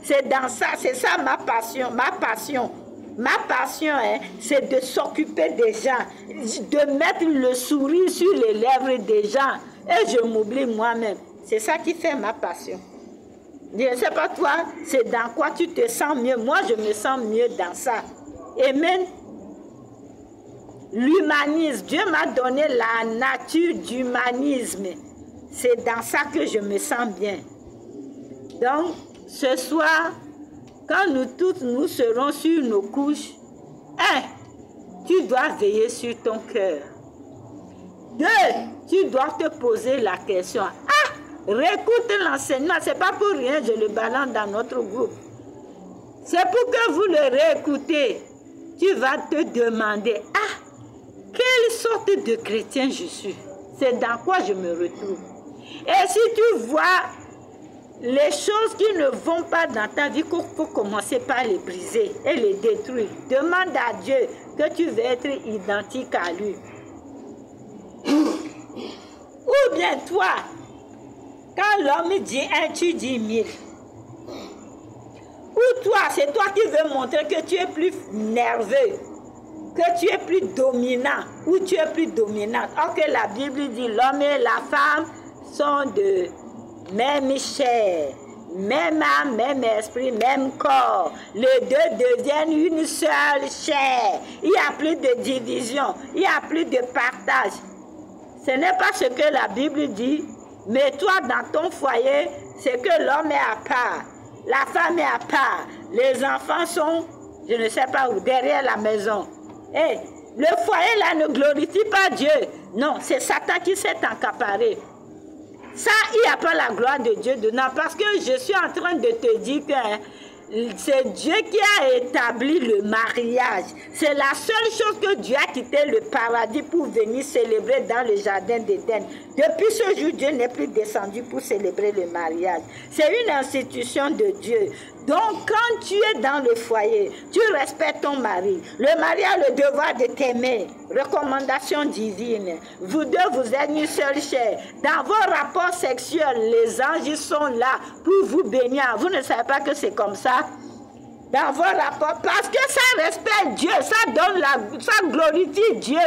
C'est dans ça, c'est ça ma passion. Ma passion, hein, c'est de s'occuper des gens, de mettre le sourire sur les lèvres des gens. Et je m'oublie moi-même. C'est ça qui fait ma passion. Je ne sais pas toi, c'est dans quoi tu te sens mieux. Moi, je me sens mieux dans ça. Amen. L'humanisme, Dieu m'a donné la nature d'humanisme. C'est dans ça que je me sens bien. Donc, ce soir, quand nous tous nous serons sur nos couches, 1, tu dois veiller sur ton cœur. 2, tu dois te poser la question. Ah, réécoute l'enseignement, c'est pas pour rien, je le balance dans notre groupe. C'est pour que vous le réécoutez. Tu vas te demander, ah, quelle sorte de chrétien je suis? C'est dans quoi je me retrouve? Et si tu vois les choses qui ne vont pas dans ta vie, il faut commencer par les briser et les détruire. Demande à Dieu que tu veux être identique à lui. Ou bien toi, quand l'homme dit 1, tu dis 1000. Ou toi, c'est toi qui veux montrer que tu es plus nerveux, que tu es plus dominant, ou tu es plus dominante. Or que la Bible dit l'homme et la femme sont de même chair, même âme, même esprit, même corps. Les deux deviennent une seule chair. Il n'y a plus de division, il n'y a plus de partage. Ce n'est pas ce que la Bible dit, mais toi dans ton foyer, c'est que l'homme est à part, la femme est à part, les enfants sont, je ne sais pas où, derrière la maison. Et le foyer là ne glorifie pas Dieu. Non, c'est Satan qui s'est accaparé. Ça, il n'y a pas la gloire de Dieu dedans, parce que je suis en train de te dire que c'est Dieu qui a établi le mariage. C'est la seule chose que Dieu a quitté le paradis pour venir célébrer dans le jardin d'Éden. Depuis ce jour, Dieu n'est plus descendu pour célébrer le mariage. C'est une institution de Dieu. Donc, quand tu es dans le foyer, tu respectes ton mari. Le mari a le devoir de t'aimer. Recommandation divine. Vous deux, vous êtes une seule chair. Dans vos rapports sexuels, les anges sont là pour vous bénir. Vous ne savez pas que c'est comme ça? Dans vos rapports, parce que ça respecte Dieu, ça glorifie Dieu.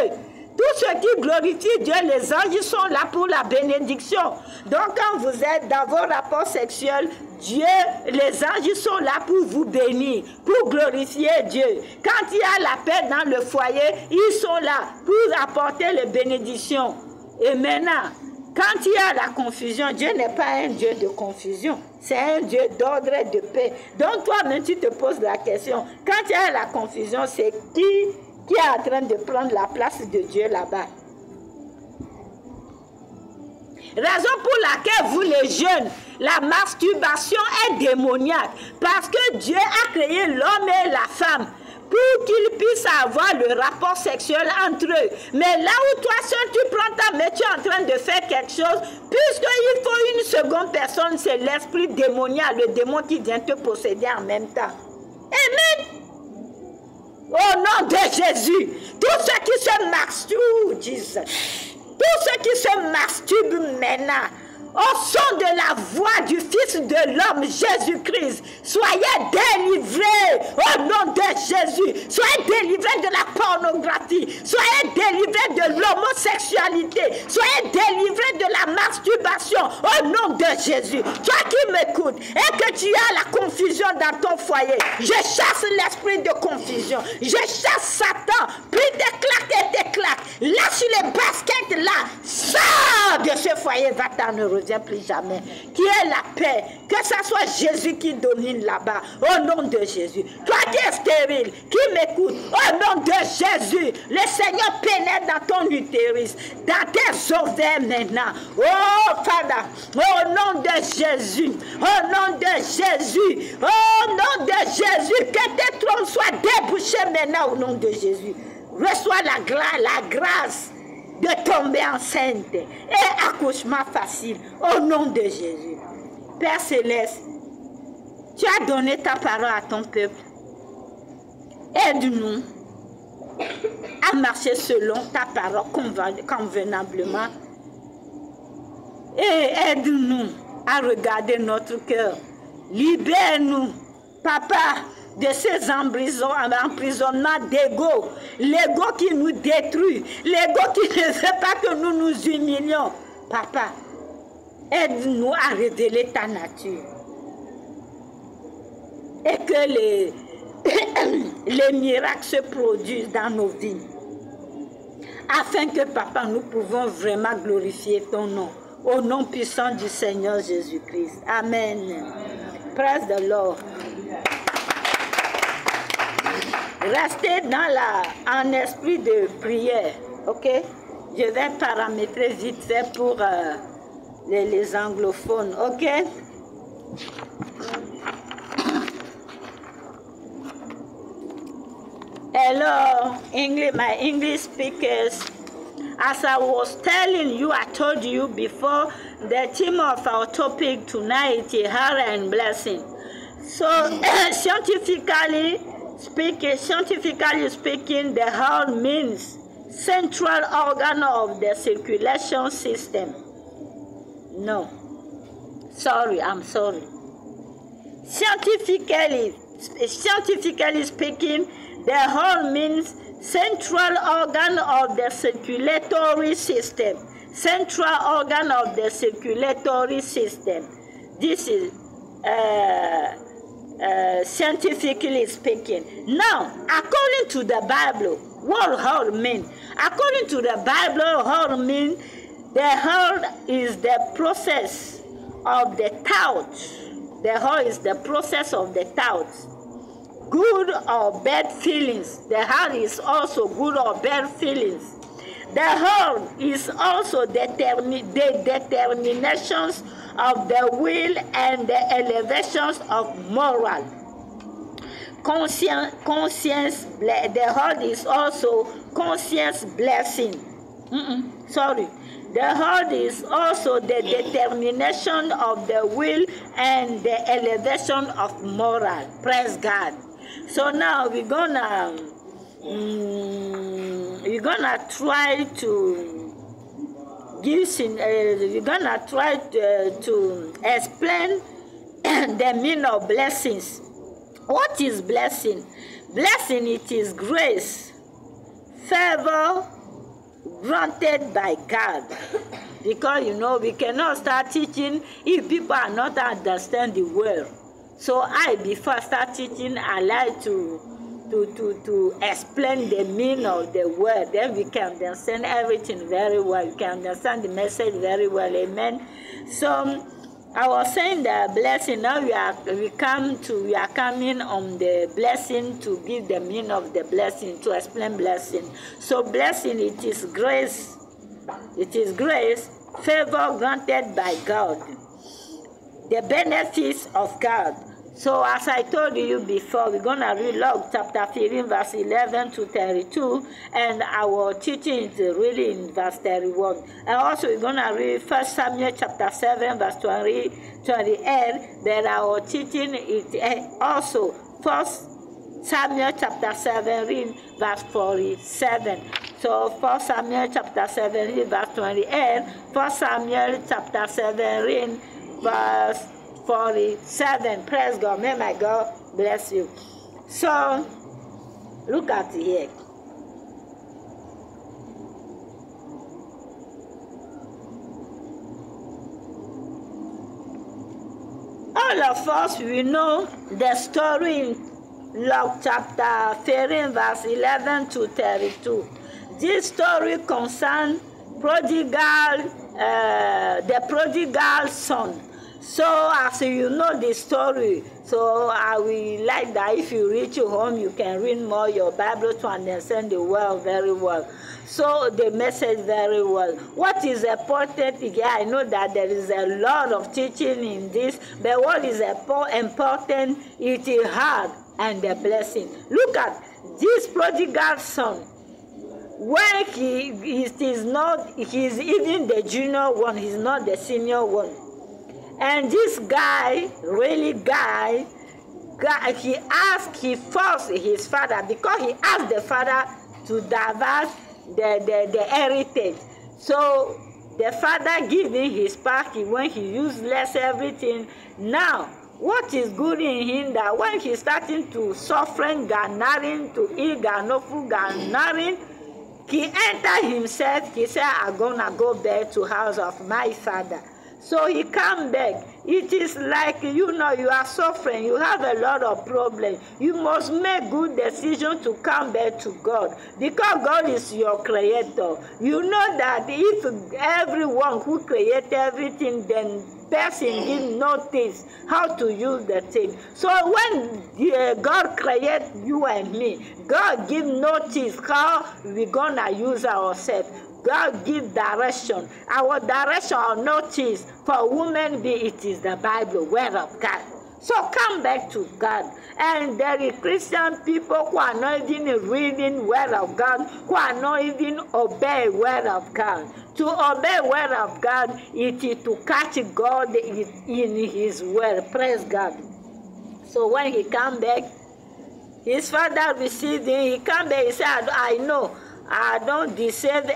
Tout ce qui glorifie Dieu, les anges sont là pour la bénédiction. Donc quand vous êtes dans vos rapports sexuels, Dieu, les anges sont là pour vous bénir, pour glorifier Dieu. Quand il y a la paix dans le foyer, ils sont là pour apporter les bénédictions. Et maintenant, quand il y a la confusion, Dieu n'est pas un Dieu de confusion. C'est un Dieu d'ordre et de paix. Donc toi-même, tu te poses la question. Quand il y a la confusion, c'est qui est en train de prendre la place de Dieu là-bas? Raison pour laquelle vous les jeunes, la masturbation est démoniaque. Parce que Dieu a créé l'homme et la femme pour qu'ils puissent avoir le rapport sexuel entre eux. Mais là où toi seul tu prends ta main, tu es en train de faire quelque chose, puisqu'il faut une seconde personne, c'est l'esprit démoniaque, le démon qui vient te posséder en même temps. Amen. Au nom de Jésus, tous ceux qui se masturbent, tous ceux qui se masturbent maintenant, au son de la voix du Fils de l'homme, Jésus-Christ, soyez délivrés au nom de Jésus. Soyez délivrés de la pornographie. Soyez délivrés de l'homosexualité. Soyez délivrés de la masturbation au nom de Jésus. Toi qui m'écoutes et que tu as la confusion dans ton foyer, je chasse l'esprit de confusion. Je chasse Satan. Pris des claques et des claques. Lâche les baskets là. Sors de ce foyer, va-t'en heureux. Plus jamais, qui est la paix, que ce soit Jésus qui domine là-bas, au nom de Jésus. Toi qui es stérile, qui m'écoute, au nom de Jésus, le Seigneur pénètre dans ton utérus, dans tes ovaires maintenant. Oh, Father, au nom de Jésus, au nom de Jésus, au nom de Jésus, que tes trompes soient débouchées maintenant au nom de Jésus. Reçois la grâce de tomber enceinte et accouchement facile au nom de Jésus. Père Céleste, tu as donné ta parole à ton peuple. Aide-nous à marcher selon ta parole convenablement et aide-nous à regarder notre cœur. Libère-nous, Papa, de ces emprisonnements d'ego. L'ego qui nous détruit, l'ego qui ne veut pas que nous nous humilions. Papa, aide-nous à révéler ta nature. Et que les miracles se produisent dans nos vies. Afin que, Papa, nous pouvons vraiment glorifier ton nom. Au nom puissant du Seigneur Jésus-Christ. Amen. Praise the Lord. Restez en esprit de prière. Ok? Je vais paramétrer vite fait pour les anglophones. Ok? Hello, my English speakers. As I was telling you, I told you before, the theme of our topic tonight is health and blessing. So, scientifically speaking, the heart means central organ of the circulation system. No, sorry, I'm sorry. Scientifically speaking, the heart means central organ of the circulatory system. Central organ of the circulatory system. This is scientifically speaking. Now, according to the Bible, what heart means? According to the Bible, heart means the heart is the process of the thoughts. The heart is the process of the thoughts. Good or bad feelings. The heart is also good or bad feelings. The heart is also the determinations of the will and the elevations of moral. Conscience, the heart is also conscience blessing. The heart is also the determination of the will and the elevation of moral. Praise God. So now we're gonna try to explain the meaning of blessings. What is blessing? Blessing, it is grace, favor granted by God. Because we cannot start teaching if people are not understand the word. So before I start teaching, I like to explain the meaning of the word. Then we can understand everything very well. You can understand the message very well. Amen. So I was saying that blessing. Now we are coming on the blessing to give the meaning of the blessing, to explain blessing. So blessing, it is grace. It is grace, favor granted by God. The benefits of God. So as I told you before, we're going to read Luke chapter 15, verse 11 to 32, and our teaching is really in verse 31. And also we're going to read 1 Samuel chapter 7, verse 28, but our teaching is also 1 Samuel chapter 7, read verse 47. So 1 Samuel chapter 7, read verse 28, 1 Samuel chapter 7, read verse 47. Praise God. May my God bless you. So, look at here. All of us, we know the story in Luke chapter 15, verse 11 to 32. This story concerns the prodigal son. So as you know the story, so I will like that if you reach your home, you can read more your Bible to understand the word very well. So the message very well. What is important? Yeah, I know that there is a lot of teaching in this, but what is important? It is hard and the blessing. Look at this prodigal son. When he's even the junior one, he's not the senior one. And this guy, he forced his father, because he asked the father to divide the heritage. So the father gave him his part when he used less everything. Now what is good in him that when he's starting to suffering, garnering, to eat, garnofu, garnering, he entered himself. He said, I'm gonna go back to house of my father. So he come back. It is like, you know, you are suffering. You have a lot of problems. You must make good decision to come back to God. Because God is your creator. You know that if everyone who created everything, then person didn't notice how to use the thing. So when God created you and me, God give notice how we're gonna use ourselves. God give direction. Our direction or notice for women be it is the Bible, word of God. So come back to God. And there is Christian people who are not even reading word of God, who are not even obey word of God. To obey word of God, it is to catch God in his word. Praise God. So when he come back, his father received him. He come back, he said, I know I don't deserve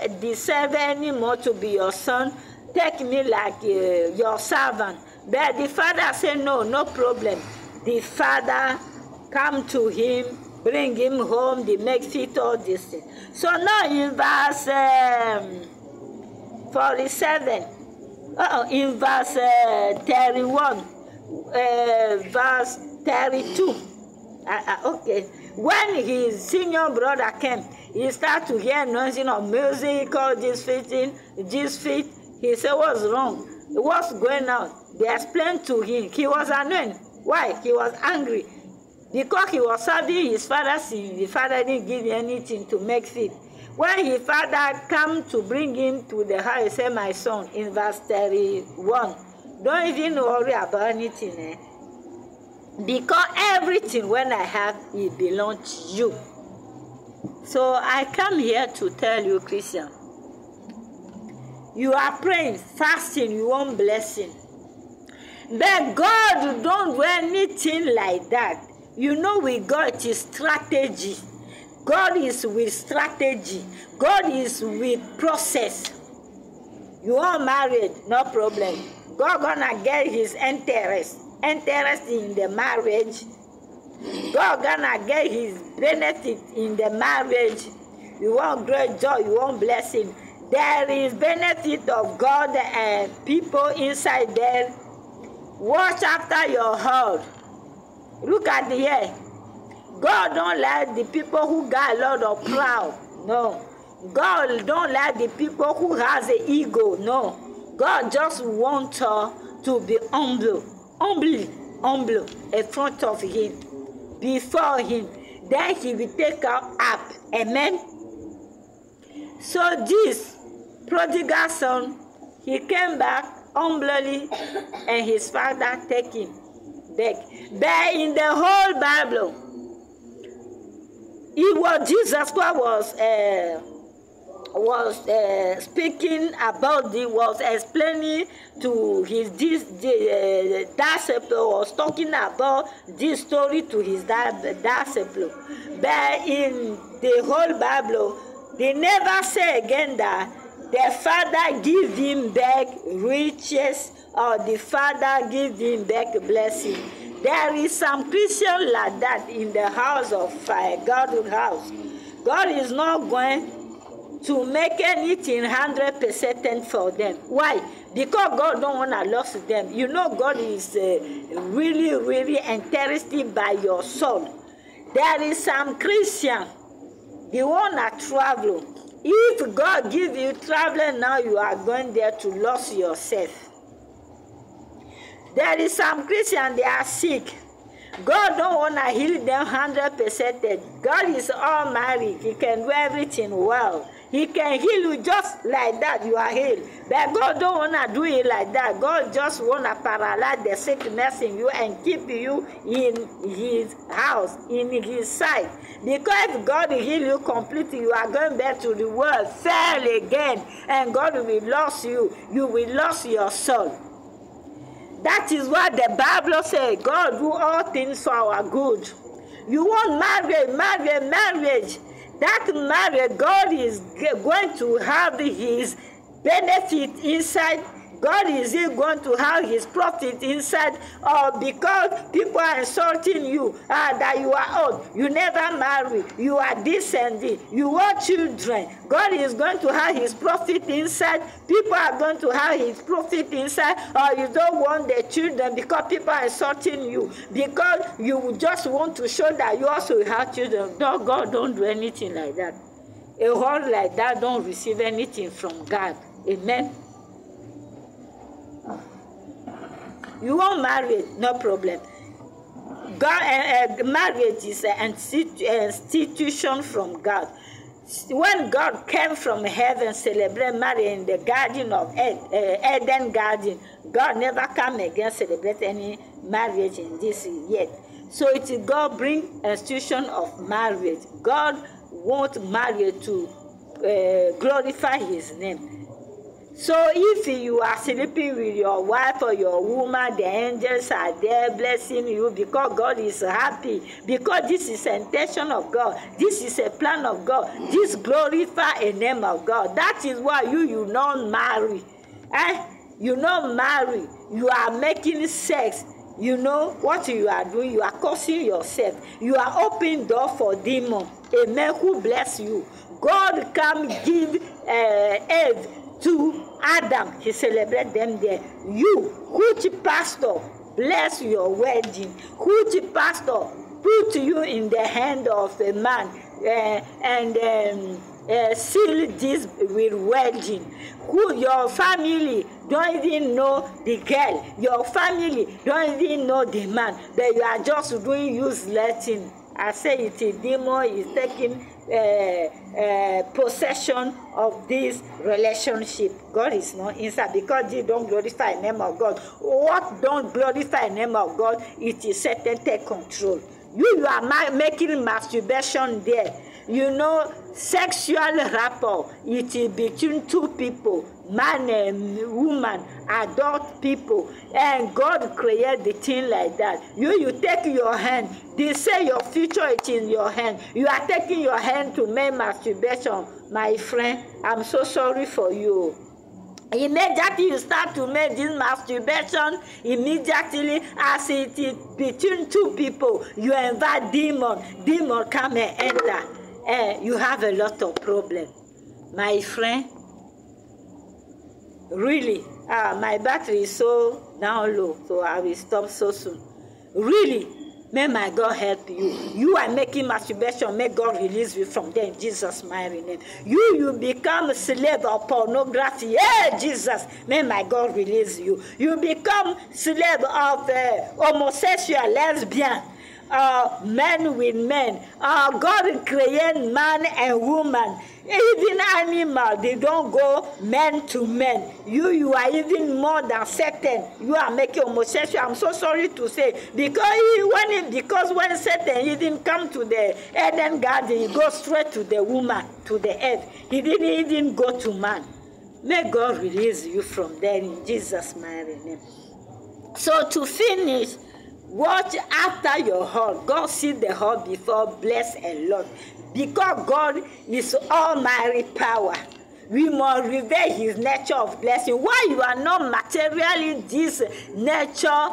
anymore to be your son. Take me like your servant. But the father said, no problem. The father come to him, bring him home, they make fit all this thing. So now in verse 47, in verse 31, verse 32, okay. When his senior brother came, he started to hear noise of music, all this fitting, this fit. He said, what's wrong? What's going on? They explained to him. He was annoyed. Why? He was angry. Because he was serving his father, the father didn't give him anything to make fit. When his father came to bring him to the house, he said, my son, in verse 31, don't even worry about anything, eh? Because everything when I have, it belongs to you. So I come here to tell you, Christian, you are praying, fasting, you want blessing. But God don't do anything like that. You know with God it is strategy. God is with strategy. God is with process. You are married, no problem. God gonna get his interest in the marriage. God gonna get his benefit in the marriage. You want great joy, you want blessing. There is benefit of God and people inside there. Watch after your heart. Look at the air. God don't like the people who got a lot of pride. No. God don't like the people who has an ego. No. God just wants her to be humble in front of him, before him. Then he will take her up. Amen. So this prodigal son, he came back humbly, and his father take him back. But in the whole Bible, it was Jesus who was speaking about was explaining to his disciple, was talking about this story to his disciple. But in the whole Bible, they never say again that the father give him back riches or the father give him back blessing. There is some Christian like that in the house of God's house. God is not going to make anything 100% for them. Why? Because God don't want to lose them. You know God is really, really interested by your soul. There is some Christian, they want to travel. If God give you traveling now, you are going there to lose yourself. There is some Christian, they are sick. God don't want to heal them 100%. God is almighty. He can do everything well. He can heal you just like that, you are healed. But God don't want to do it like that. God just want to paralyze the sickness in you and keep you in his house, in his sight. Because if God will heal you completely, you are going back to the world, fail again, and God will lose you. You will lose your soul. That is what the Bible says. God do all things for our good. You want marriage. That marriage, God is going to have his benefit inside God is he going to have his prophet inside, or because people are insulting you, that you are old, you never marry, you are descending, you want children. God is going to have his prophet inside. People are going to have his prophet inside, or you don't want the children because people are insulting you, because you just want to show that you also have children. No, God don't do anything like that. A whole like that don't receive anything from God. Amen. You won't marry, no problem. God, marriage is an institution from God. When God came from heaven, celebrate marriage in the garden of Eden garden, God never come again celebrate any marriage in this yet. So it is God bring institution of marriage. God wants marriage to glorify his name. So if you are sleeping with your wife or your woman, the angels are there blessing you because God is happy. Because this is an intention of God. This is a plan of God. This glorify a name of God. That is why you not marry. You not marry. You are making sex. You know what you are doing. You are causing yourself. You are opening door for demon. Amen. Who bless you? God come give Eve to Adam, he celebrate them there. You, which pastor, bless your wedding. Which pastor put you in the hand of a man and seal this with wedding. Who your family don't even know the girl. Your family don't even know the man. But you are just doing useless thing. I say it, a demon is taking possession of this relationship. God is not inside because they don't glorify the name of God. What don't glorify the name of God? It is Satan take control. You are making masturbation there. You know, sexual rapport, it is between two people, man and woman, adult people, and God created the thing like that. You take your hand. They say your future is in your hand. You are taking your hand to make masturbation. My friend, I'm so sorry for you. Immediately you start to make this masturbation, immediately as it is between two people, you invite demon. Demon come and enter. You have a lot of problems. My friend, really, my battery is so down low, so I will stop so soon. Really, may my God help you. You are making masturbation, may God release you from there in Jesus' mighty name. You become a slave of pornography. Hey, Jesus, may my God release you. You become slave of homosexual, lesbian. Men with men. God created man and woman. Even animal, they don't go men to men. You are even more than Satan. You are making homosexual. I'm so sorry to say. Because when Satan he didn't come to the Eden garden, he goes straight to the woman, to the earth. He didn't even go to man. May God release you from there in Jesus' mighty name. So to finish, watch after your heart. God see the heart before, bless a lot. Because God is almighty power. We must reveal his nature of blessing. Why you are not materially this nature,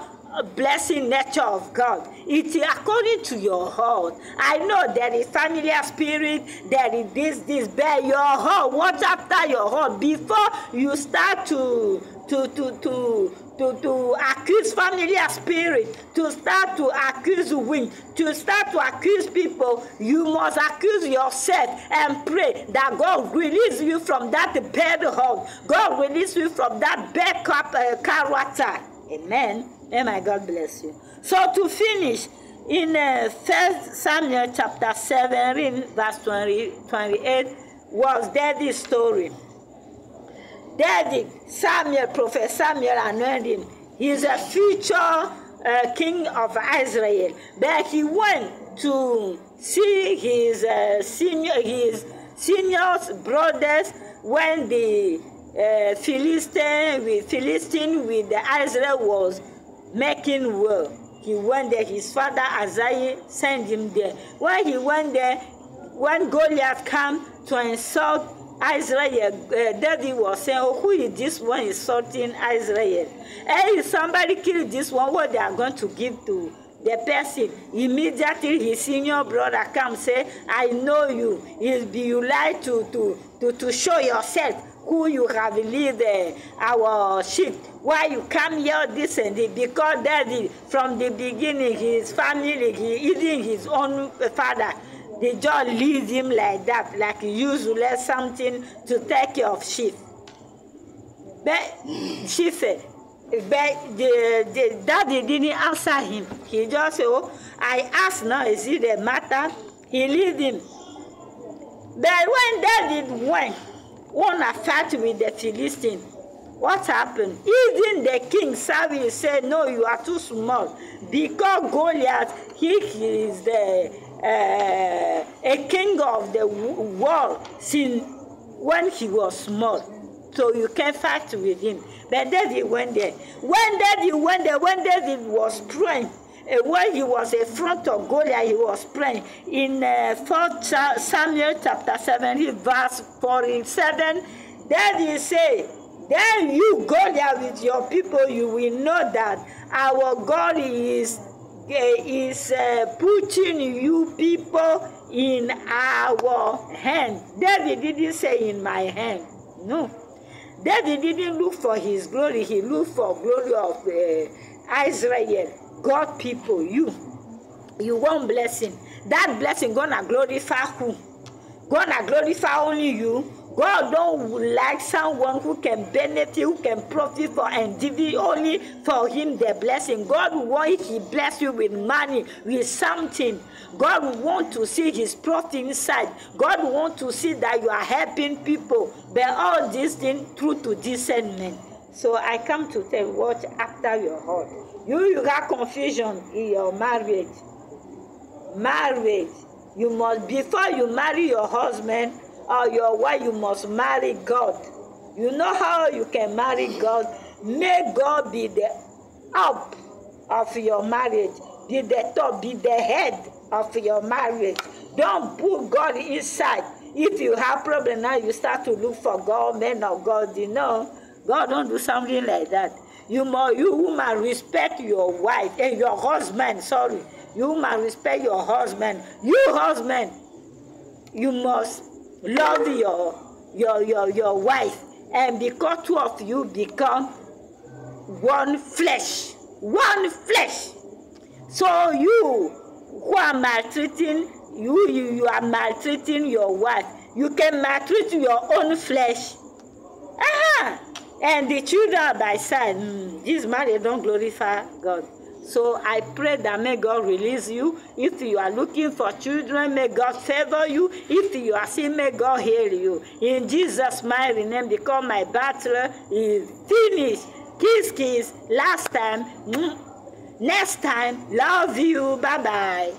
blessing nature of God? It is according to your heart. I know there is familiar spirit, there is this, but your heart, watch after your heart before you start to accuse familiar spirit, to start to accuse wind, to start to accuse people. You must accuse yourself and pray that God release you from that bad heart. God release you from that bad character. Amen. May my God bless you. So to finish, in 1 Samuel chapter 7, verse 28, was David's story. David, Samuel, Prophet Samuel anointed him. He is a future king of Israel. But he went to see his senior brothers when the Philistine with the Israel was making war. He went there. His father Isaiah sent him there. When he went there, when Goliath came to insult Israel, David was saying, oh, who is this one insulting Israel? Hey, if somebody kill this one, what they are going to give to the person? Immediately his senior brother comes say, I know you. You like to show yourself who you have lead our sheep. Why you come here, this and this? Because David, from the beginning, his family, even his own father, they just leave him like that, like useless something to take care of sheep. But she said, but the daddy didn't answer him. He just said, oh, I asked now, is it a matter? He leave him. But when David went on a fight with the Philistine, what happened? Even the king Saul said, no, you are too small. Because Goliath, he is a king of the world since when he was small. So you can't fight with him. But David went there. When David was praying, when he was in front of Goliath, he was praying. In 4 Samuel chapter 7, verse 47, David said, then you go there with your people, you will know that our God is putting you people in our hand. David didn't say in my hand. No. David didn't look for his glory. He looked for glory of Israel. God people, you want blessing. That blessing gonna glorify who? Gonna glorify only you. God don't like someone who can benefit, who can profit for and give it only for him the blessing. God wants he bless you with money, with something. God wants to see his profit inside. God wants to see that you are helping people. But all these things through to discernment. So I come to tell watch after your heart. You got confusion in your marriage. Marriage. You must, before you marry your husband or your wife, you must marry God. You know how you can marry God? Make God be the up of your marriage. Be the top, be the head of your marriage. Don't put God inside. If you have problem now, you start to look for God, men of God. You know, God don't do something like that. You woman respect your wife and your husband. Sorry, you woman respect your husband. You husband, you must love your wife, and because two of you become one flesh. So you who are maltreating you are maltreating your wife. You can maltreat your own flesh. And the children by side, this marriage don't glorify God. So I pray that may God release you. If you are looking for children, may God favor you. If you are sick, may God heal you. In Jesus' mighty name, because my battle is finished. Kiss, last time. Next time, love you. Bye-bye.